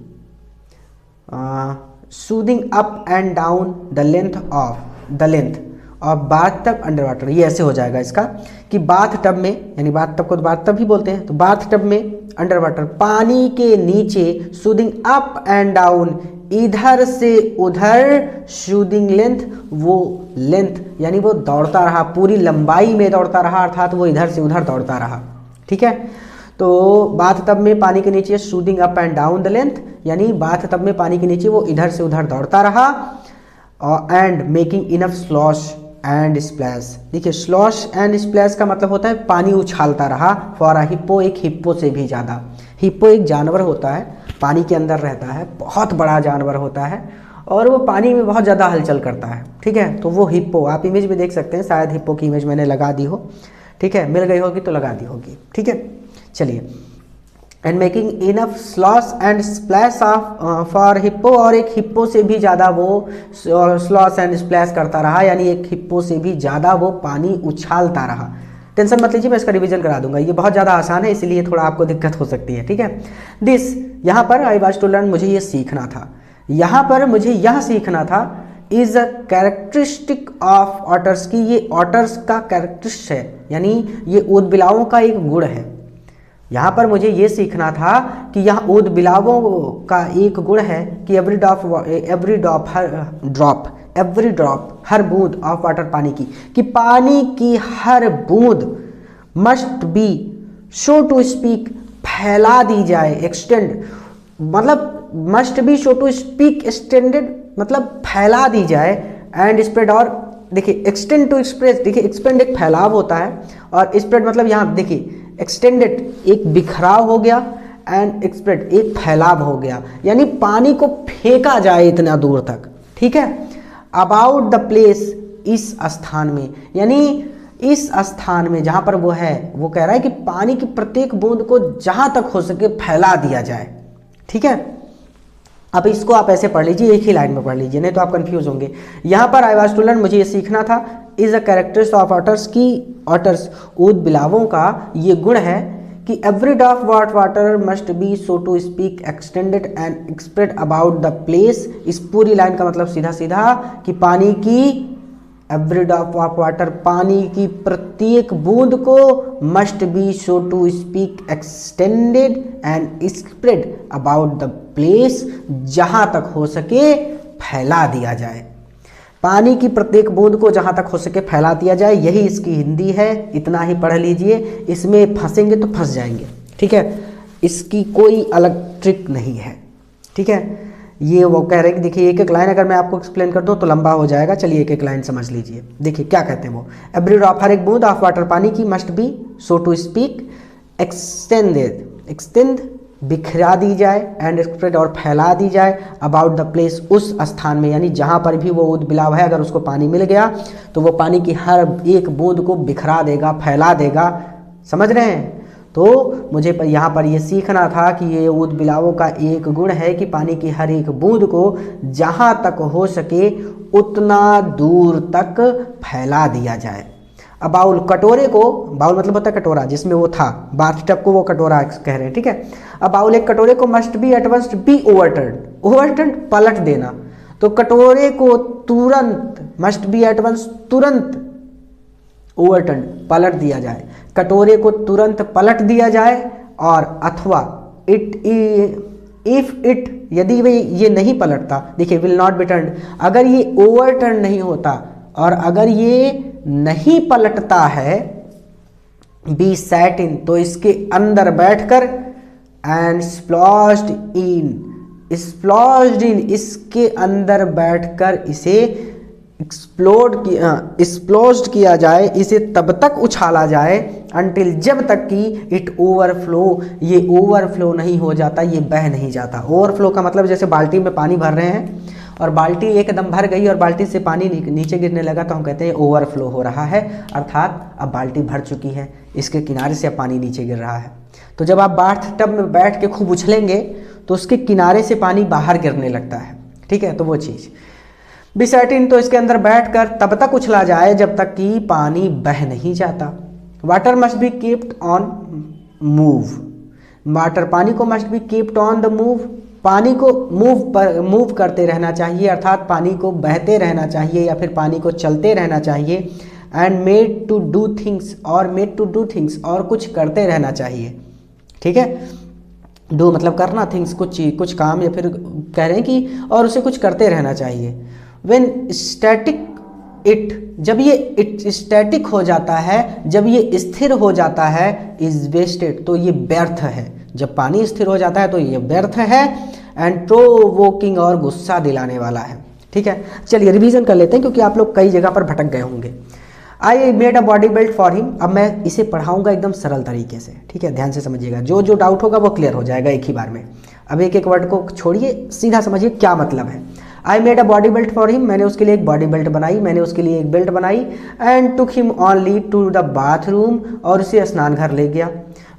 soothing up and down the length of bathtub under water, ये ऐसे हो जाएगा इसका कि बाथटब में, यानी बाथटब को तो बाथटब ही बोलते हैं, तो बाथटब में अंडर वाटर, पानी के नीचे, सूदिंग अप एंड डाउन, इधर से उधर, शूदिंग लेंथ, वो लेंथ यानी वो दौड़ता रहा, पूरी लंबाई में दौड़ता रहा, अर्थात वो इधर से उधर दौड़ता रहा, ठीक है। तो बाथटब में पानी के नीचे, shooting up and down the length, यानी बाथटब में पानी के नीचे वो इधर से उधर दौड़ता रहा, and making enough slosh and splash, देखिए स्लॉश एंड स्प्लैश का मतलब होता है पानी उछालता रहा, फॉर अ हिप्पो, एक हिप्पो से भी ज़्यादा। हिप्पो एक जानवर होता है, पानी के अंदर रहता है, बहुत बड़ा जानवर होता है, और वो पानी में बहुत ज़्यादा हलचल करता है, ठीक है। तो वो हिप्पो, आप इमेज में देख सकते हैं, शायद हिप्पो की इमेज मैंने लगा दी हो, ठीक है, मिल गई होगी तो लगा दी होगी, ठीक है। चलिए, and making enough slosh and splash of for hippo, और एक हिप्पो से भी ज़्यादा वो स्लॉश एंड स्प्लैश करता रहा, यानी एक हिप्पो से भी ज़्यादा वो पानी उछालता रहा। टेंशन मत लीजिए, मैं इसका रिवीजन करा दूंगा, ये बहुत ज़्यादा आसान है, इसलिए थोड़ा आपको दिक्कत हो सकती है, ठीक है। दिस, यहाँ पर आई वाज टू लर्न, मुझे ये सीखना था, यहाँ पर मुझे यह सीखना था, is a characteristic of otters, की ये ऑटर्स का कैरेक्टरिस्ट है, यानी ये ऊदबिलावों का एक गुण है। यहाँ पर मुझे ये सीखना था कि यह ऊदबिलावों का एक गुण है कि एवरी ड्रॉप हर बूंद ऑफ वाटर, पानी की, कि पानी की हर बूंद must be, so to speak, फैला दी जाए, एक्सटेंड मतलब must be, so to speak, extended मतलब फैला दी जाए, एंड स्प्रेड, और देखिए एक्सटेंड टू एक्सप्रेस, देखिए एक्सपेंड एक फैलाव होता है, और स्प्रेड मतलब यहाँ देखिए एक्सटेंडेड एक बिखराव हो गया, एंड एक्सप्रेड एक फैलाव हो गया, यानी पानी को फेंका जाए इतना दूर तक, ठीक है। अबाउट द प्लेस, इस स्थान में, यानी इस स्थान में जहाँ पर वो है, वो कह रहा है कि पानी की प्रत्येक बूंद को जहाँ तक हो सके फैला दिया जाए, ठीक है। अब इसको आप ऐसे पढ़ लीजिए, एक ही लाइन में पढ़ लीजिए, नहीं तो आप कंफ्यूज होंगे। यहाँ पर आई वाज टू लर्न, मुझे ये सीखना था, is a characteristic of otters, की ऑटर्स ऊदबिलावों का ये गुण है कि every drop of water must be, so to speak, extended and spread about the place. इस पूरी लाइन का मतलब सीधा सीधा कि पानी की एवरी ड्रॉप ऑफ वाटर, पानी की प्रत्येक बूंद को must be, so to speak, extended and spread about the place, जहाँ तक हो सके फैला दिया जाए, पानी की प्रत्येक बूंद को जहाँ तक हो सके फैला दिया जाए, यही इसकी हिंदी है। इतना ही पढ़ लीजिए, इसमें फंसेंगे तो फंस जाएंगे, ठीक है, इसकी कोई अलग ट्रिक नहीं है, ठीक है। ये वो कह रहे हैं कि देखिए एक एक लाइन अगर मैं आपको एक्सप्लेन कर दूं तो लंबा हो जाएगा, चलिए एक एक लाइन समझ लीजिए। देखिए क्या कहते हैं वो, एवरी ड्रॉप, हर एक बूंद ऑफ वाटर, पानी की, must be, so to speak, extended, extend बिखरा दी जाए, एंड स्प्रेड और फैला दी जाए, अबाउट द प्लेस, उस स्थान में, यानी जहाँ पर भी वो ऊदबिलाव है, अगर उसको पानी मिल गया तो वो पानी की हर एक बूंद को बिखरा देगा, फैला देगा, समझ रहे हैं। तो मुझे यहाँ पर ये सीखना था कि ये ऊदबिलावों का एक गुण है कि पानी की हर एक बूंद को जहाँ तक हो सके उतना दूर तक फैला दिया जाए। अ बाउल, कटोरे को, बाउल मतलब होता है कटोरा जिसमें वो था, बाथ टब को वो कटोरा कह रहे हैं, ठीक है। अ बाउल, एक कटोरे को, must be at once be overturn, overturn पलट देना, तो कटोरे को तुरंत, मस्ट बी एट वंस तुरंत, ओवरटर्न पलट दिया जाए, कटोरे को तुरंत पलट दिया जाए, और अथवा इट, इफ इट, यदि वे ये नहीं पलटता, देखिए विल नॉट बी टर्न, अगर ये ओवरटर्न नहीं होता और अगर ये नहीं पलटता है, बी सैट इन, तो इसके अंदर बैठकर, एंड स्प्लॉश्ड इन, स्प्लॉश्ड इन, इसके अंदर बैठकर इसे एक्सप्लोज्ड किया जाए, इसे तब तक उछाला जाए, अंटिल, जब तक कि इट ओवरफ्लो, ये ओवरफ्लो नहीं हो जाता, ये बह नहीं जाता। ओवरफ्लो का मतलब जैसे बाल्टी में पानी भर रहे हैं और बाल्टी एकदम भर गई और बाल्टी से पानी नीचे गिरने लगा, तो हम कहते हैं ओवरफ्लो हो रहा है, अर्थात अब बाल्टी भर चुकी है, इसके किनारे से अब पानी नीचे गिर रहा है। तो जब आप बाथ टब में बैठ के खूब उछलेंगे तो उसके किनारे से पानी बाहर गिरने लगता है, ठीक है, तो वो चीज़। बी सेट इन, तो इसके अंदर बैठकर तब तक उछला जाए जब तक कि पानी बह नहीं जाता। Water must be kept on move, water, पानी को, must be kept on the move, पानी को मूव करते रहना चाहिए, अर्थात पानी को बहते रहना चाहिए या फिर पानी को चलते रहना चाहिए। And made to do things, और मेड टू डू थिंग्स, और कुछ करते रहना चाहिए, ठीक है। डू मतलब करना, थिंग्स कुछ काम, या फिर कह रहे हैं कि और उसे कुछ करते रहना चाहिए। व्हेन स्टैटिक इट, जब ये स्टैटिक हो जाता है, जब ये स्थिर हो जाता है, इज वेस्टेड, तो ये व्यर्थ है। जब पानी स्थिर हो जाता है तो ये व्यर्थ है। एंड प्रोवोकिंग, और गुस्सा दिलाने वाला है, ठीक है। चलिए रिवीजन कर लेते हैं क्योंकि आप लोग कई जगह पर भटक गए होंगे। आई made a body belt for him, अब मैं इसे पढ़ाऊंगा एकदम सरल तरीके से, ठीक है, ध्यान से समझिएगा, जो जो डाउट होगा वो क्लियर हो जाएगा एक ही बार में। अब एक एक वर्ड को छोड़िए, सीधा समझिए क्या मतलब है। आई made a body belt for him, मैंने उसके लिए एक बॉडी बेल्ट बनाई, मैंने उसके लिए एक बेल्ट बनाई। And took him only to the bathroom, और उसे स्नान घर ले गया।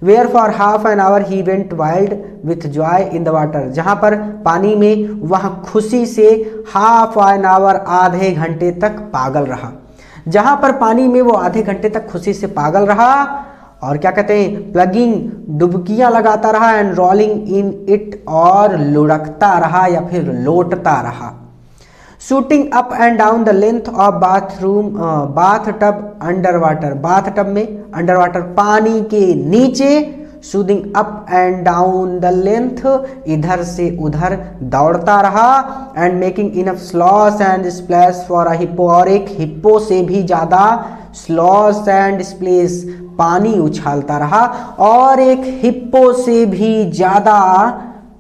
Where for half an hour he went wild with joy in the water, जहाँ पर पानी में वहाँ खुशी से हाफ एन आवर, आधे घंटे तक पागल रहा, जहाँ पर पानी में वो आधे घंटे तक खुशी से पागल रहा, और क्या कहते हैं, प्लगिंग, डुबकियां लगाता रहा, एंड रोलिंग इन इट, और लुढ़कता रहा या फिर लोटता रहा। Shooting up and down the length of bath tub under water, bath tub में अंडर वाटर, पानी के नीचे, shooting up and down the length, इधर से उधर दौड़ता रहा। And making enough slosh and splash for a hippo, और एक हिप्पो से भी ज़्यादा स्लॉश एंड स्प्लैश, पानी उछालता रहा, और एक हिप्पो से भी ज़्यादा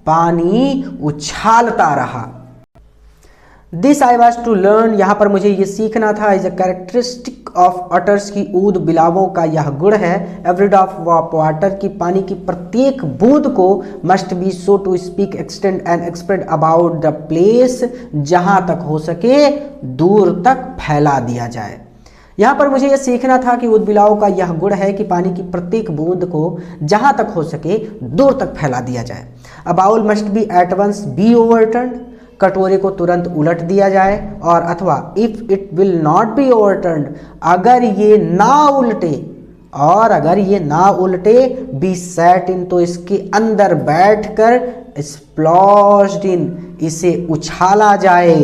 पानी उछालता रहा। This I was to learn, यहाँ पर मुझे ये सीखना था, is a characteristic of otters, की ऊद बिलावों का यह गुण है। एवरी ड्रॉप ऑफ वाटर, की पानी की प्रत्येक बूंद को, must be so to speak, extend and spread about the place, जहाँ तक हो सके दूर तक फैला दिया जाए। यहाँ पर मुझे यह सीखना था कि उद्बिलाव का यह गुण है कि पानी की प्रत्येक बूंद को जहाँ तक हो सके दूर तक फैला दिया जाए। A bowl must be at once be overturn, कटोरे को तुरंत उलट दिया जाए, और अथवा if it will not be overturn, अगर ये ना उल्टे, और अगर ये ना उल्टे, बी सेट इन, तो इसके अंदर बैठकर, स्प्लॉश्ड इन, इसे उछाला जाए,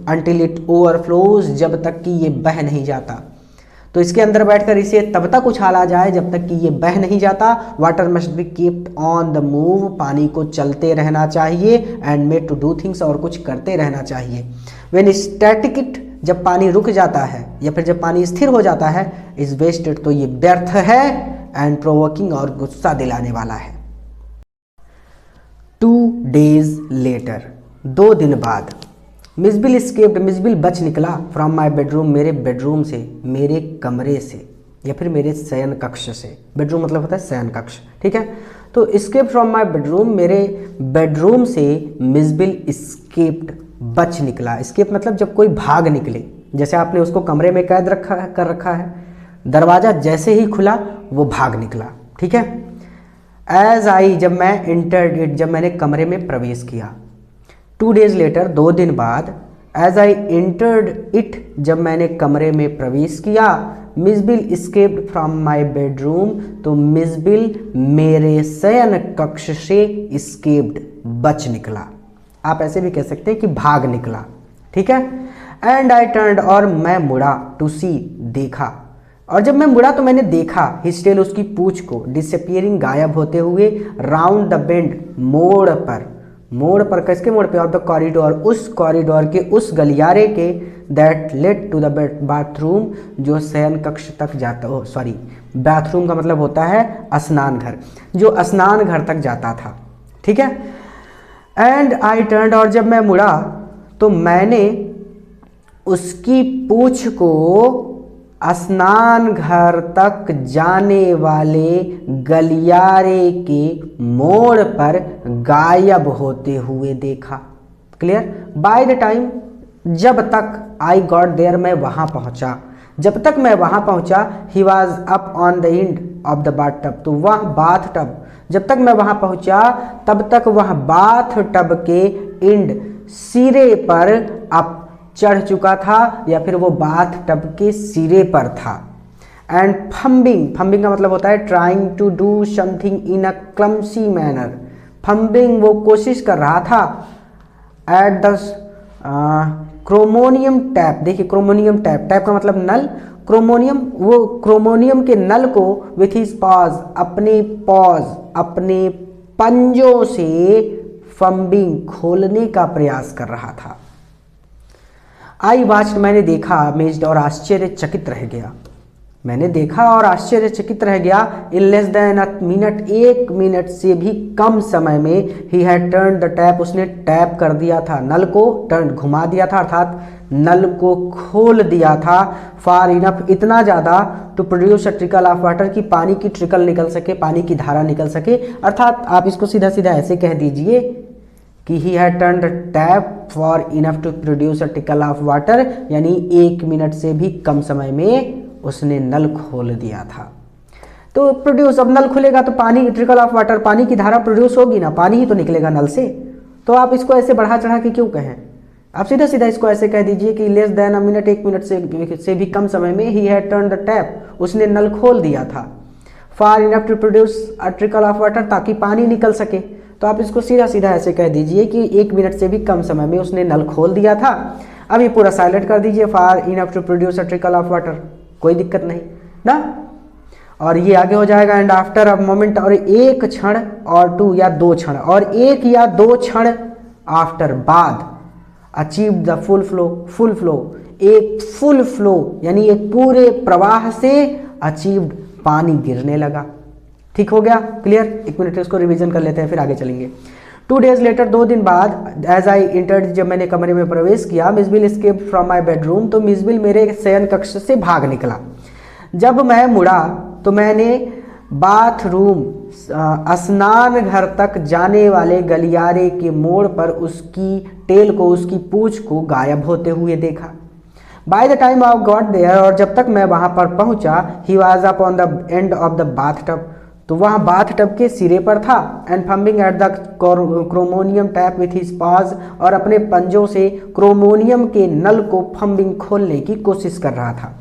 अंटिल इट ओवरफ्लोज, जब तक कि ये बह नहीं जाता। तो इसके अंदर बैठकर इसे तब तक उछाला जाए जब तक कि ये बह नहीं जाता। Water must be kept on the move, पानी को चलते रहना चाहिए। And made to do things, और कुछ करते रहना चाहिए। व्हेन स्टैटिक इट, जब पानी रुक जाता है या फिर जब पानी स्थिर हो जाता है, इज वेस्टेड, तो ये व्यर्थ है। एंड प्रोवोकिंग, और गुस्सा दिलाने वाला है। 2 days लेटर, 2 दिन बाद, मिसबिल एस्केप्ड, मिसबिल बच निकला, फ्रॉम माई बेडरूम, मेरे बेडरूम से, मेरे कमरे से, या फिर मेरे शयन कक्ष से। बेडरूम मतलब होता है शयन कक्ष, ठीक है। तो एस्केप फ्रॉम माई बेडरूम, मेरे बेडरूम से मिसबिल एस्केप्ड, बच निकला। एस्केप मतलब जब कोई भाग निकले, जैसे आपने उसको कमरे में कैद कर रखा है, दरवाज़ा जैसे ही खुला वो भाग निकला, ठीक है। एज आई, जब मैं एंटर्ड इट, जब मैंने कमरे में प्रवेश किया। 2 days लेटर, 2 दिन बाद, एज आई एंटर्ड इट, जब मैंने कमरे में प्रवेश किया। मिसबिल स्केप्ड फ्रॉम माई बेडरूम, तो मिसबिल मेरे शयन कक्ष से स्केप्ड बच निकला। आप ऐसे भी कह सकते हैं कि भाग निकला, ठीक है। एंड आई टर्न्ड, और मैं मुड़ा, टू सी देखा, और जब मैं मुड़ा तो मैंने देखा, हिज टेल उसकी पूंछ को, डिसअपियरिंग गायब होते हुए, राउंड द बेंड मोड़ पर, मोड़ पर किसके मोड़ पे, ऑफ द कॉरिडोर, उस कॉरिडोर के उस गलियारे के, that led to the bathroom, जो शयन कक्ष तक जाता हो, सॉरी बाथरूम का मतलब होता है स्नान घर, जो स्नान घर तक जाता था, ठीक है। एंड आई टर्न्ड, और जब मैं मुड़ा तो मैंने उसकी पूंछ को स्नान घर तक जाने वाले गलियारे के मोड़ पर गायब होते हुए देखा। क्लियर। बाय द टाइम, जब तक आई गॉट देयर, मैं वहां पहुंचा, जब तक मैं वहां पहुंचा, he was up on the end of the bathtub, तो वह बाथ टब, जब तक मैं वहां पहुंचा तब तक वह बाथ टब के एंड, सिरे पर अप चढ़ चुका था, या फिर वो बाथ टब के सिरे पर था। एंड फम्बिंग, फम्बिंग का मतलब होता है trying to do something in a clumsy manner, fumbling वो कोशिश कर रहा था, एट द क्रोमोनियम टैप, देखिए क्रोमोनियम टैप, टैप का मतलब नल, क्रोमोनियम, वो क्रोमोनियम के नल को विथ हिज पॉज, अपने पॉज, अपने पंजों से फम्बिंग खोलने का प्रयास कर रहा था। आई वाच्ड, मैंने देखा, अमेज्ड और आश्चर्यचकित रह गया, मैंने देखा और आश्चर्यचकित रह गया, in less than a minute, 1 minute से भी कम समय में, he had turn the tap, उसने टैप कर दिया था, नल को टर्न, घुमा दिया था, अर्थात नल को खोल दिया था, फार इनफ, इतना ज़्यादा, to produce a trickle of water, की पानी की ट्रिकल निकल सके, पानी की धारा निकल सके, अर्थात आप इसको सीधा सीधा ऐसे कह दीजिए कि he had turn the tap for enough to produce a trickle of water, यानी 1 मिनट से भी कम समय में उसने नल खोल दिया था। तो प्रोड्यूस, अब नल खुलेगा तो पानी, ट्रिकल ऑफ वाटर, पानी की धारा प्रोड्यूस होगी ना, पानी ही तो निकलेगा नल से, तो आप इसको ऐसे बढ़ा चढ़ा के क्यों कहें, आप सीधा सीधा इसको ऐसे कह दीजिए कि less than a minute, 1 minute से भी कम समय में, he had turn the tap, उसने नल खोल दिया था, for enough to produce a trickle of water, ताकि पानी निकल सके, तो आप इसको सीधा सीधा ऐसे कह दीजिए कि 1 मिनट से भी कम समय में उसने नल खोल दिया था। अब ये पूरा साइलेंट कर दीजिए, for enough to produce a trickle of water, कोई दिक्कत नहीं ना, और ये आगे हो जाएगा, एंड आफ्टर अ मोमेंट, और 1 क्षण, और 2 या 2 क्षण, और 1 या 2 क्षण, आफ्टर, बाद, achieve the full flow, full flow, एक फुल फ्लो यानी एक पूरे प्रवाह से अचीव्ड, पानी गिरने लगा। ठीक हो गया, क्लियर। 1 मिनट इसको रिवीजन कर लेते हैं, फिर आगे चलेंगे। 2 days लेटर, 2 दिन बाद, एज आई इंटर्ड, जब मैंने कमरे में प्रवेश किया, मिसबिल एस्केप्ड फ्रॉम माई बेडरूम, तो मिसबिल मेरे शयन कक्ष से भाग निकला। जब मैं मुड़ा तो मैंने बाथरूम, स्नान घर तक जाने वाले गलियारे के मोड़ पर उसकी टेल को, उसकी पूंछ को गायब होते हुए देखा। By the time I got there, और जब तक मैं वहां पर पहुंचा, he was up on the end of the bathtub, तो वह बाथ टब के सिरे पर था, and fumbling at the chromium tap with his paws, और अपने पंजों से क्रोमोनियम के नल को फम्बिंग खोलने की कोशिश कर रहा था।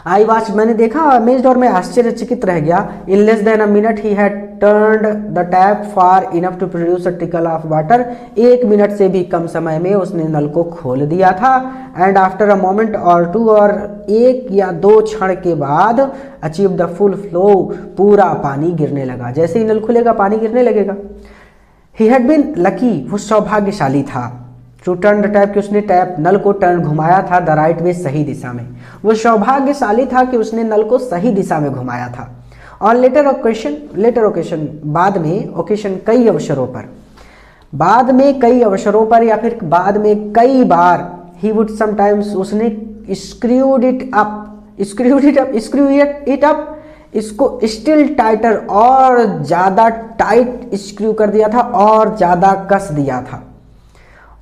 आई वॉच, मैंने देखा, अमेज्ड, और मैं आश्चर्यचकित रह गया, in less than a minute he had turned the tap for enough to produce a trickle of water, 1 minute से भी कम समय में उसने नल को खोल दिया था, एंड आफ्टर अ मोमेंट और 2, और 1 या 2 क्षण के बाद, अचीव द फुल फ्लो, पूरा पानी गिरने लगा। जैसे ही नल खुलेगा पानी गिरने लगेगा। ही हैड बीन लकी, वो सौभाग्यशाली था, टू टर्न द टैप, कि उसने टैप, नल को टर्न, घुमाया था, द राइट वे, सही दिशा में। वो सौभाग्यशाली था कि उसने नल को सही दिशा में घुमाया था। और लेटर ओकेशन, बाद में, ओकेशन कई अवसरों पर, बाद में कई अवसरों पर, या फिर बाद में कई बार, ही वुड समटाइम्स, उसने स्क्रू इट अप, इसको स्टिल टाइटर, और ज़्यादा टाइट स्क्रू कर दिया था, और ज़्यादा कस दिया था।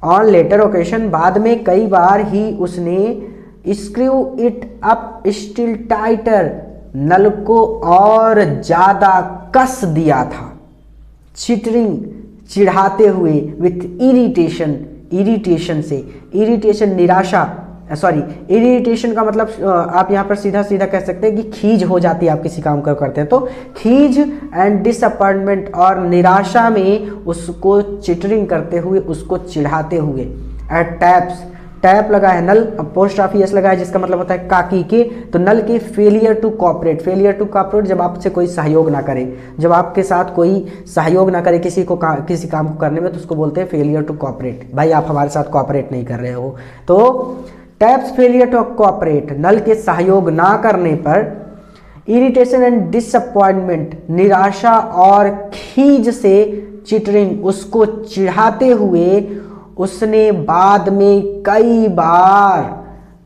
ऑन लेटर ओकेशन, बाद में कई बार, ही, उसने स्क्रू इट अप स्टिल टाइटर, नल को और ज़्यादा कस दिया था। चिटरिंग, चिढ़ाते हुए, विथ इरिटेशन, इरिटेशन से, इरिटेशन निराशा, सॉरी, इरिटेशन का मतलब आप यहाँ पर सीधा सीधा कह सकते हैं कि खीज हो जाती है, आप किसी काम को करते हैं तो खीज एंड डिसअपॉइंटमेंट, और निराशा में उसको चिटरिंग करते हुए, उसको चिढ़ाते हुए। एट टैप्स, टैप लगा है, नल अपोस्ट्रोफी एस लगा है जिसका मतलब होता है काकी के, तो नल के failure to cooperate, failure to cooperate जब आपसे कोई सहयोग ना करे, जब आपके साथ कोई सहयोग ना करे किसी काम को करने में, तो उसको बोलते हैं फेलियर टू कॉपरेट। भाई आप हमारे साथ कॉपरेट नहीं कर रहे हो। तो टैप्स फेलियर टू कॉपरेट, नल के सहयोग ना करने पर। इरिटेशन एंड डिसअपॉइंटमेंट, निराशा और खीज से चिटरिंग, उसको चिढ़ाते हुए उसने बाद में कई बार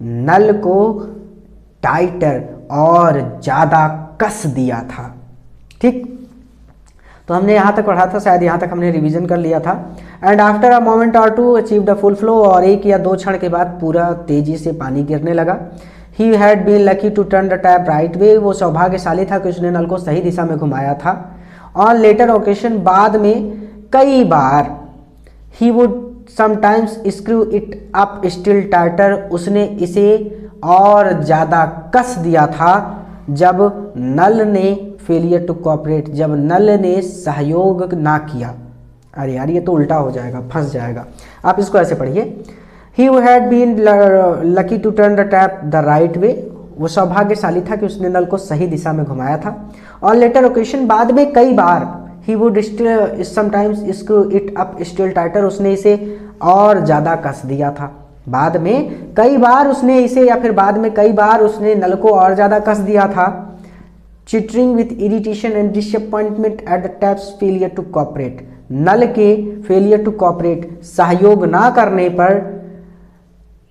नल को टाइटर और ज़्यादा कस दिया था। ठीक, तो हमने यहाँ तक पढ़ा था, शायद यहाँ तक हमने रिवीजन कर लिया था। And after a moment or to achieve the full flow, और 1 या 2 क्षण के बाद पूरा तेजी से पानी गिरने लगा। He had been lucky to turn the tap right way, वो सौभाग्यशाली था कि उसने नल को सही दिशा में घुमाया था। ऑन लेटर ओकेशन, बाद में कई बार। He would sometimes screw it up still tighter, उसने इसे और ज़्यादा कस दिया था जब नल ने फेलियर टू कोऑपरेट, जब नल ने सहयोग ना किया। अरे यार ये तो उल्टा हो जाएगा, फंस जाएगा। आप इसको ऐसे पढ़िए, he had been lucky to turn the tap the right way, वो सौभाग्यशाली था कि उसने नल को सही दिशा में घुमाया था। ऑन लेटर ओकेशन, बाद में कई बार। He would sometimes screw it up still tighter, उसने इसे और ज़्यादा कस दिया था। बाद में कई बार उसने इसे, या फिर बाद में कई बार उसने नल को और ज़्यादा कस दिया था। Chittering with irritation and disappointment at the tap's failure to cooperate, नल के फेलियर टू कोऑपरेट, सहयोग ना करने पर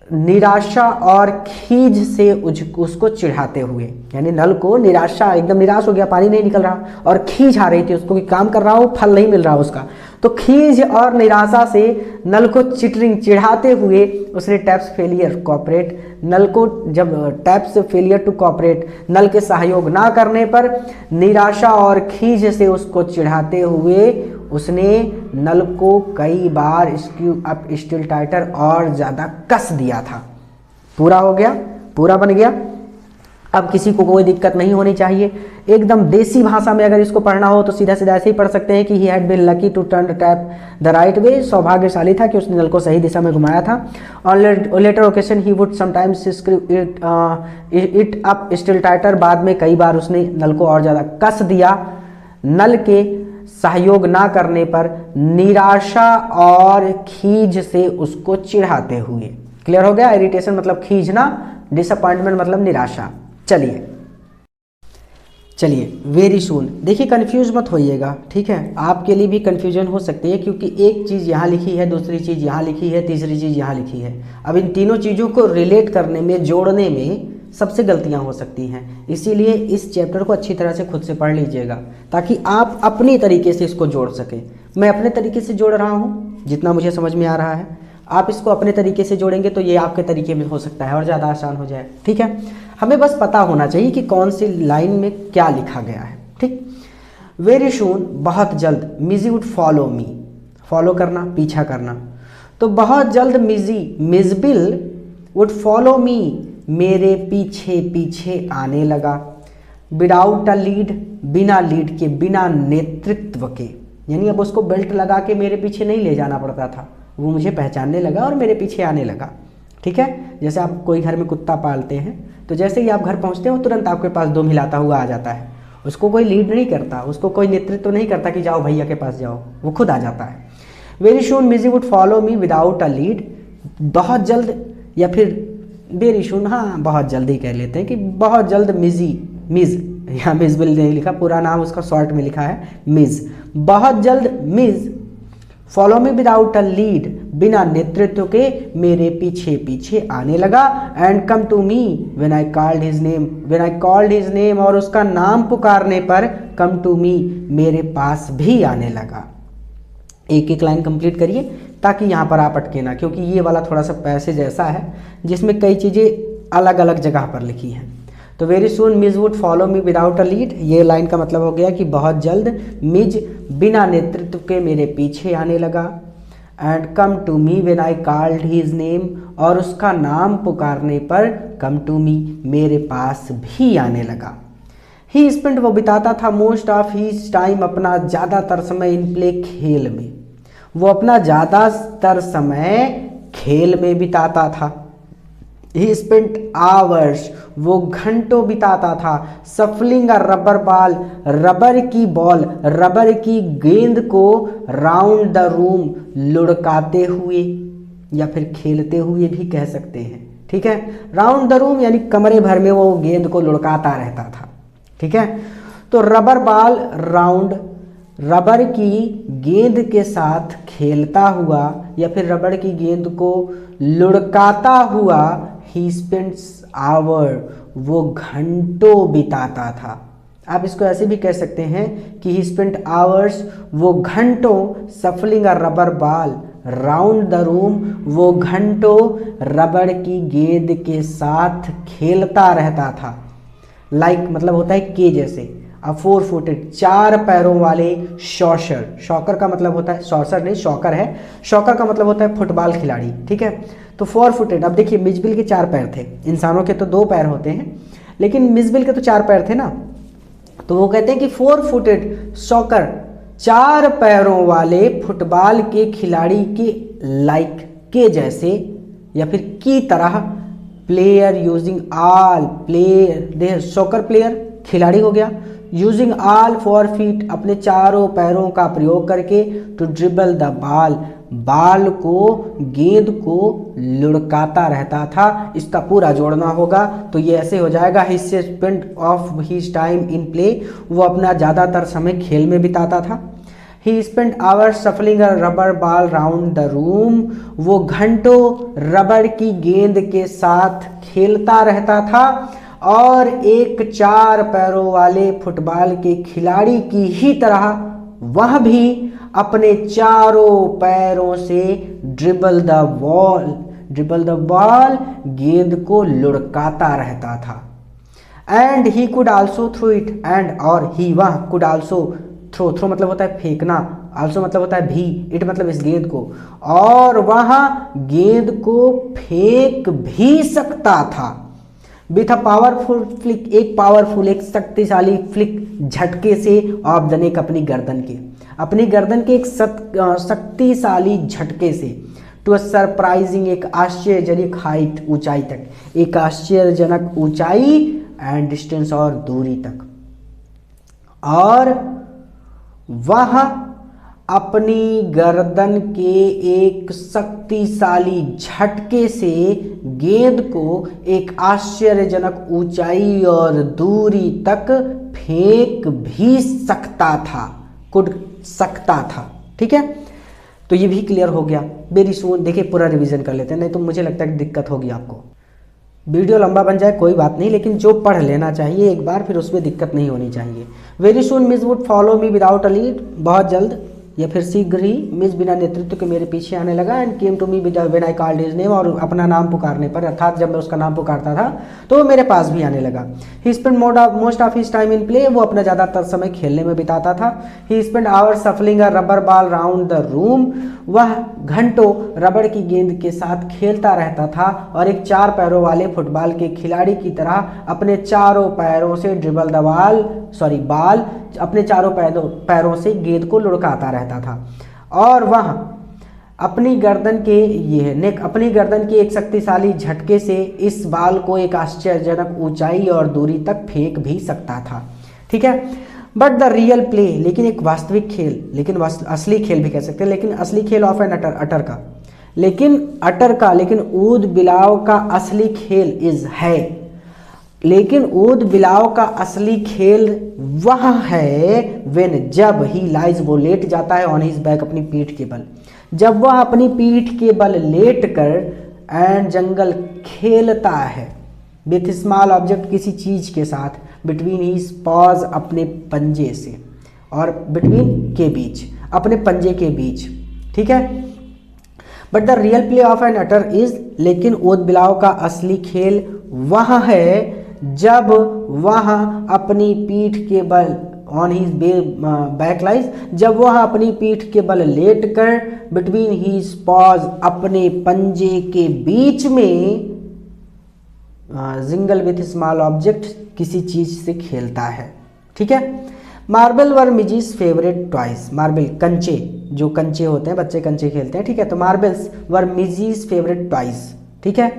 निराशा और खीज से उसको चिढ़ाते हुए, यानी नल को निराशा, एकदम निराश हो गया, पानी नहीं निकल रहा, और खीज आ रही थी उसको कि काम कर रहा हो, फल नहीं मिल रहा उसका, तो खीज और निराशा से नल को चिटरिंग, चिढ़ाते हुए उसने टैप्स फेलियर कोऑपरेट, नल को जब टैप्स फेलियर टू कोऑपरेट, नल के सहयोग ना करने पर निराशा और खीज से उसको चिढ़ाते हुए उसने नल को कई बार स्क्रू अप स्टिल टाइटर और ज़्यादा कस दिया था। पूरा हो गया, पूरा बन गया। अब किसी को कोई दिक्कत नहीं होनी चाहिए। एकदम देसी भाषा में अगर इसको पढ़ना हो तो सीधा सीधा ऐसे ही पढ़ सकते हैं कि he had been lucky to turn the tap the right way, सौभाग्यशाली था कि उसने नल को सही दिशा में घुमाया था। On later occasion he would sometimes screw it up still tighter, बाद में कई बार उसने नल को और ज़्यादा कस दिया। नल के सहयोग ना करने पर निराशा और खीज से उसको चिढ़ाते हुए। क्लियर हो गया? इरिटेशन मतलब खींचना, डिसअपॉइंटमेंट मतलब निराशा। चलिए वेरी सून। देखिए कंफ्यूज मत होइएगा, ठीक है? आपके लिए भी कंफ्यूजन हो सकती है क्योंकि एक चीज़ यहाँ लिखी है, दूसरी चीज़ यहाँ लिखी है, तीसरी चीज़ यहाँ लिखी है। अब इन तीनों चीज़ों को रिलेट करने में, जोड़ने में सबसे गलतियाँ हो सकती हैं। इसीलिए इस चैप्टर को अच्छी तरह से खुद से पढ़ लीजिएगा ताकि आप अपनी तरीके से इसको जोड़ सकें। मैं अपने तरीके से जोड़ रहा हूँ जितना मुझे समझ में आ रहा है, आप इसको अपने तरीके से जोड़ेंगे तो ये आपके तरीके में हो सकता है और ज़्यादा आसान हो जाए, ठीक है? हमें बस पता होना चाहिए कि कौन सी लाइन में क्या लिखा गया है, ठीक? वेरी सून, बहुत जल्द। मिजी वुड फॉलो मी, फॉलो करना, पीछा करना। तो बहुत जल्द मिजी, मिजबिल वुड फॉलो मी, मेरे पीछे पीछे आने लगा। विदाउट अ लीड, बिना लीड के, बिना नेतृत्व के, यानी अब उसको बेल्ट लगा के मेरे पीछे नहीं ले जाना पड़ता था, वो मुझे पहचानने लगा और मेरे पीछे आने लगा, ठीक है? जैसे आप कोई घर में कुत्ता पालते हैं तो जैसे ही आप घर पहुंचते हो तुरंत आपके पास दो हिलाता हुआ आ जाता है। उसको कोई लीड नहीं करता, उसको कोई नेतृत्व नहीं करता कि जाओ भैया के पास जाओ, वो खुद आ जाता है। Very soon Mij would follow me without a lead, बहुत जल्द, या फिर वेरी सून, हाँ बहुत जल्दी कह लेते हैं कि बहुत जल्द मिजी, मिज, यहाँ मिजबिल नहीं लिखा, पूरा नाम उसका शॉर्ट में लिखा है मिज। बहुत जल्द Mij follow me without a lead, बिना नेतृत्व के मेरे पीछे पीछे आने लगा। And come to me when I called his name, when I called his name, और उसका नाम पुकारने पर कम टू मी, मेरे पास भी आने लगा। एक एक लाइन कंप्लीट करिए ताकि यहाँ पर आप अटके ना, क्योंकि ये वाला थोड़ा सा पैसेज ऐसा है जिसमें कई चीज़ें अलग अलग जगह पर लिखी हैं। तो very soon Mij would follow me without a lead, ये लाइन का मतलब हो गया कि बहुत जल्द मिज बिना नेतृत्व के मेरे पीछे आने लगा। And come to me when I called his name, और उसका नाम पुकारने पर कम टू मी, मेरे पास भी आने लगा। ही स्पेंड, वो बिताता था मोस्ट ऑफ हिज टाइम, अपना ज़्यादातर समय इन प्ले, खेल में, वो अपना ज़्यादातर समय खेल में बिताता था। ही स्पेंट आवर्स, वो घंटों बिताता था, सफलिंग अ रबर बॉल, रबर की बॉल, रबर की गेंद को राउंड द रूम, लुढ़काते हुए या फिर खेलते हुए भी कह सकते हैं, ठीक है। राउंड द रूम यानी कमरे भर में वो गेंद को लुढ़काता रहता था, ठीक है। तो रबर बॉल राउंड, रबर की गेंद के साथ खेलता हुआ या फिर रबर की गेंद को लुढ़काता हुआ, ही स्पेंड्स आवर, वो घंटों बिताता था। आप इसको ऐसे भी कह सकते हैं कि ही स्पेंट आवर्स, वो घंटों, सफलिंग a rubber ball round the room, वो घंटों रबर की गेंद के साथ खेलता रहता था। लाइक मतलब होता है के जैसे, अ 4 फुटेड, 4 पैरों वाले शॉशर, शॉकर का मतलब होता है, शॉशर नहीं शॉकर है, शॉकर का मतलब होता है फुटबॉल खिलाड़ी, ठीक है। तो 4 फुटेड, अब देखिए मिसबिल के 4 पैर थे, इंसानों के तो 2 पैर होते हैं, लेकिन मिसबिल के तो 4 पैर थे ना, तो वो कहते हैं कि 4 फुटेड शॉकर, 4 पैरों वाले फुटबॉल के खिलाड़ी के लाइक, के जैसे या फिर की तरह, प्लेयर यूजिंग ऑल, प्लेयर दे सॉकर प्लेयर खिलाड़ी हो गया, यूजिंग ऑल 4 फीट, अपने चारों पैरों का प्रयोग करके, टू ड्रिबल द बॉल, बाल को, गेंद को लुढ़काता रहता था। इसका पूरा जोड़ना होगा तो ये ऐसे हो जाएगा, he spend of his time in play, वो अपना ज़्यादातर समय खेल में बिताता था। He spend hours shuffling a rubber ball round the room, वो घंटों रबर की गेंद के साथ खेलता रहता था और एक 4 पैरों वाले फुटबॉल के खिलाड़ी की ही तरह वह भी अपने चारों पैरों से ड्रिबल द बॉल, गेंद को लुढ़काता रहता था। And he could also throw it, and और ही वह, कुड आल्सो, थ्रो मतलब होता है फेंकना, आल्सो मतलब होता है भी, इट मतलब इस गेंद को, और वह गेंद को फेंक भी सकता था। विथ अ पावरफुल फ्लिक, एक पावरफुल, एक शक्तिशाली फ्लिक, झटके से, ऑफ द नेक, अपनी गर्दन के एक शक्तिशाली झटके से, टू अ सरप्राइजिंग, एक आश्चर्यजनक हाइट, ऊंचाई तक, एक आश्चर्यजनक ऊंचाई, एंड डिस्टेंस, और दूरी तक, और वह अपनी गर्दन के एक शक्तिशाली झटके से गेंद को एक आश्चर्यजनक ऊंचाई और दूरी तक फेंक भी सकता था, कुड सकता था, ठीक है। तो ये भी क्लियर हो गया। वेरी सून, देखिए पूरा रिवीजन कर लेते हैं, नहीं तो मुझे लगता है कि दिक्कत होगी आपको। वीडियो लंबा बन जाए कोई बात नहीं, लेकिन जो पढ़ लेना चाहिए एक बार, फिर उसमें दिक्कत नहीं होनी चाहिए। Very soon miss would follow me without a lead, बहुत जल्द या फिर शीघ्र ही मिस बिना नेतृत्व के मेरे पीछे आने लगा। And came to me when I called his name, और अपना नाम पुकारने पर, अर्थात जब मैं उसका नाम पुकारता था तो वो मेरे पास भी आने लगा। He spend most of his time in play, वो अपना ज़्यादातर समय खेलने में बिताता था। He spend hour shuffling a rubber ball round the room, वह घंटों रबड़ की गेंद के साथ खेलता रहता था और एक 4 पैरों वाले फुटबॉल के खिलाड़ी की तरह अपने चारों पैरों से ड्रिबल द बॉल, अपने चारों पैरों से गेंद को लुढ़काता रहता था। और वह अपनी गर्दन के एक शक्तिशाली झटके से इस बॉल को एक आश्चर्यजनक ऊंचाई और दूरी तक फेंक भी सकता था, ठीक है। बट द रियल प्ले, लेकिन एक वास्तविक खेल, लेकिन असली खेल भी कह सकते हैं, लेकिन असली खेल ऑफ एन लेकिन ऊद बिलाव का असली खेल लेकिन ऊद बिलाव का असली खेल वह है व्हेन, जब ही लाइज, वो लेट जाता है, ऑन हिज बैक, अपनी पीठ के बल, जब वह अपनी पीठ के बल लेट कर एंड जंगल खेलता है, विथ स्मॉल ऑब्जेक्ट, किसी चीज के साथ, बिटवीन हिज पॉज, अपने पंजे से, और बिटवीन के बीच, अपने पंजे के बीच, ठीक है। But the real play of N utter is, लेकिन ऊद बिलाव का असली खेल वह है जब वह अपनी पीठ के बल ऑन हिज बैक लाइज, जब वह अपनी पीठ के बल लेट कर बिटवीन हिज पॉज अपने पंजे के बीच में जिंगल विथ स्मॉल ऑब्जेक्ट किसी चीज से खेलता है। ठीक है। मार्बल वर मिजीज फेवरेट टॉयज, मार्बल कंचे, जो कंचे होते हैं, बच्चे कंचे खेलते हैं। ठीक है। तो मार्बल्स वर मिजीज फेवरेट टॉयज। ठीक है।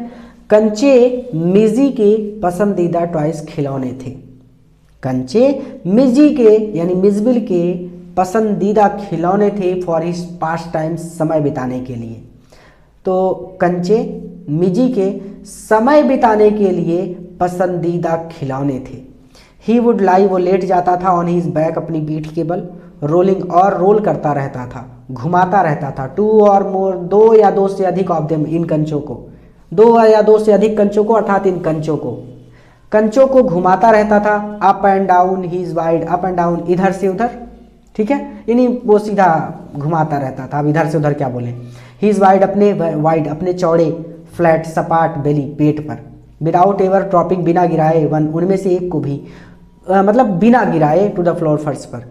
कंचे मिजी के पसंदीदा टॉयज खिलौने थे। कंचे मिजी के यानी मिजबिल के पसंदीदा खिलौने थे फॉर हिज पास टाइम, समय बिताने के लिए। तो कंचे मिजी के समय बिताने के लिए पसंदीदा खिलौने थे। ही वुड लाई, वो लेट जाता था, ऑन हिज बैक, अपनी पीठ के बल, रोलिंग और रोल करता रहता था, घुमाता रहता था, टू और मोर, दो या दो से अधिक ऑफ देम, इन कंचों को, दो या दो से अधिक कंचों को, अर्थात इन कंचों को घुमाता रहता था। Up and down he is wide, up and down, इधर से उधर। ठीक है। यानी वो सीधा घुमाता रहता था, अब इधर से उधर क्या बोले। ही इज वाइड, अपने वाइड, अपने चौड़े, फ्लैट, सपाट, बेली, पेट पर, विदाउट एवर ड्रॉपिंग, बिना गिराए, वन, उनमें से एक को भी, मतलब बिना गिराए, टू द फ्लोर, फर्श पर,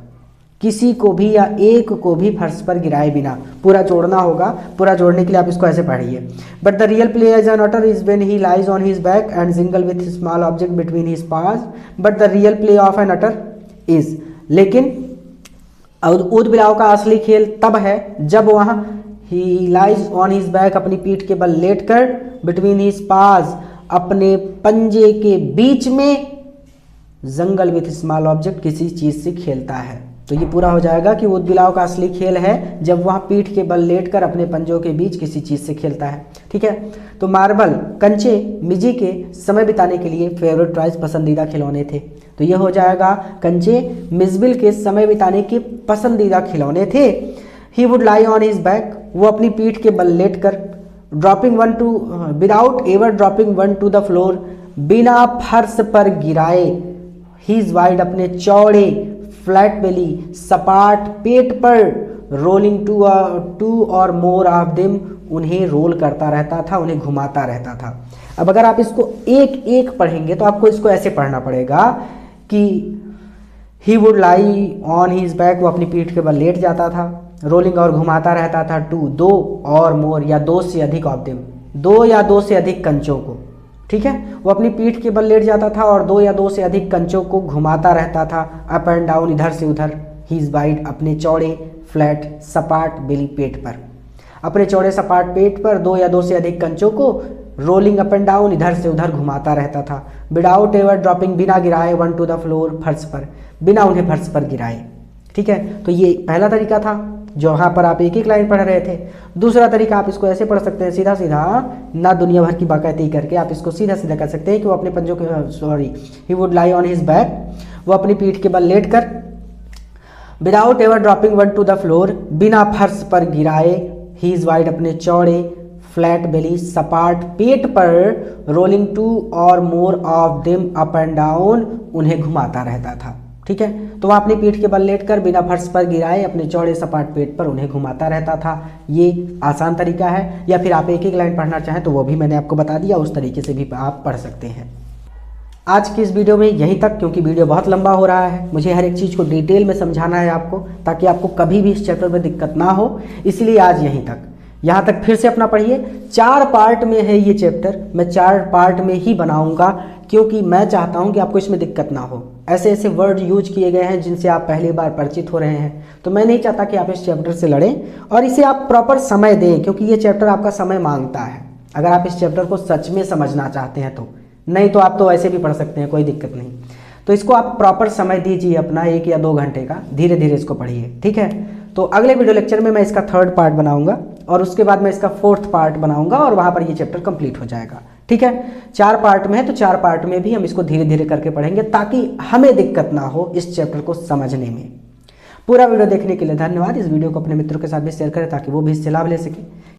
किसी को भी या एक को भी फर्श पर गिराए बिना। पूरा जोड़ना होगा, पूरा जोड़ने के लिए आप इसको ऐसे पढ़िए। But the real play as an otter is when he lies on his back and jingle with small object between his paws. But the real play of an otter is, लेकिन ऊद बिलाव का असली खेल तब है जब वह ही लाइज ऑन हिज बैक, अपनी पीठ के बल लेट कर, बिटवीन हिज पाज, अपने पंजे के बीच में, जंगल विथ स्मॉल ऑब्जेक्ट, किसी चीज से खेलता है। तो ये पूरा हो जाएगा कि ऊद बिलाव का असली खेल है जब वह पीठ के बल लेटकर अपने पंजों के बीच किसी चीज से खेलता है। ठीक है। तो मार्बल, कंचे मिजी के समय बिताने के लिए फेवरेट टॉयज, पसंदीदा खिलौने थे। तो ये हो जाएगा कंचे मिजबिल के समय बिताने के पसंदीदा खिलौने थे। He would lie on his back, वो अपनी पीठ के बल लेट कर, dropping one two, without ever dropping one two the floor, बिना फर्श पर गिराए, ही इज वाइड, अपने चौड़े, फ्लैट बेली, सपाट पेट पर, रोलिंग टू और मोर ऑफ देम, उन्हें रोल करता रहता था, उन्हें घुमाता रहता था। अब अगर आप इसको एक एक पढ़ेंगे तो आपको इसको ऐसे पढ़ना पड़ेगा कि he would lie on his back, वो अपनी पीठ के बल लेट जाता था, रोलिंग और घुमाता रहता था, टू, दो और मोर या दो से अधिक ऑफ देम, दो या दो से अधिक कंचों को। ठीक है। वो अपनी पीठ के बल लेट जाता था और दो या दो से अधिक कंचों को घुमाता रहता था, अप एंड डाउन, इधर से उधर, ही इज वाइड, अपने चौड़े, फ्लैट, सपाट बेली, पेट पर, अपने चौड़े सपाट पेट पर दो या दो से अधिक कंचों को रोलिंग अप एंड डाउन, इधर से उधर घुमाता रहता था, विदाउट एवर ड्रॉपिंग, बिना गिराए, वन टू द फ्लोर, फर्श पर, बिना उन्हें फर्श पर गिराए। ठीक है। तो ये पहला तरीका था जो यहाँ पर आप एक एक लाइन पढ़ रहे थे। दूसरा तरीका आप इसको ऐसे पढ़ सकते हैं, सीधा सीधा, ना दुनिया भर की बाकायदगी करके आप इसको सीधा सीधा कर सकते हैं कि वो अपने पंजों के, he would lie on his back, वो अपनी पीठ के बल लेट कर, without ever dropping one two the floor, बिना फर्श पर गिराए, ही इज वाइड, अपने चौड़े, फ्लैट बेली, सपाट पेट पर, रोलिंग टू और more of them up and down, उन्हें घुमाता रहता था। ठीक है। तो वह अपनी पीठ के बल लेटकर बिना फर्श पर गिराए अपने चौड़े सपाट पेट पर उन्हें घुमाता रहता था। ये आसान तरीका है, या फिर आप एक एक लाइन पढ़ना चाहें तो वो भी मैंने आपको बता दिया, उस तरीके से भी आप पढ़ सकते हैं। आज की इस वीडियो में यहीं तक, क्योंकि वीडियो बहुत लंबा हो रहा है, मुझे हर एक चीज़ को डिटेल में समझाना है आपको, ताकि आपको कभी भी इस चैप्टर में दिक्कत ना हो, इसलिए आज यहीं तक। यहाँ तक फिर से अपना पढ़िए। 4 पार्ट में है ये चैप्टर, मैं 4 पार्ट में ही बनाऊंगा, क्योंकि मैं चाहता हूँ कि आपको इसमें दिक्कत ना हो। ऐसे ऐसे वर्ड यूज किए गए हैं जिनसे आप पहली बार परिचित हो रहे हैं, तो मैं नहीं चाहता कि आप इस चैप्टर से लड़ें, और इसे आप प्रॉपर समय दें, क्योंकि ये चैप्टर आपका समय मांगता है, अगर आप इस चैप्टर को सच में समझना चाहते हैं तो। नहीं तो आप तो ऐसे भी पढ़ सकते हैं, कोई दिक्कत नहीं। तो इसको आप प्रॉपर समय दीजिए अपना, 1 या 2 घंटे का, धीरे धीरे इसको पढ़िए। ठीक है। तो अगले वीडियो लेक्चर में मैं इसका 3rd पार्ट बनाऊंगा, और उसके बाद मैं इसका 4th पार्ट बनाऊंगा, और वहां पर ये चैप्टर कंप्लीट हो जाएगा। ठीक है। 4 पार्ट में है, तो 4 पार्ट में भी हम इसको धीरे धीरे करके पढ़ेंगे, ताकि हमें दिक्कत ना हो इस चैप्टर को समझने में। पूरा वीडियो देखने के लिए धन्यवाद। इस वीडियो को अपने मित्रों के साथ भी शेयर करें ताकि वो भी इससे लाभ ले सके।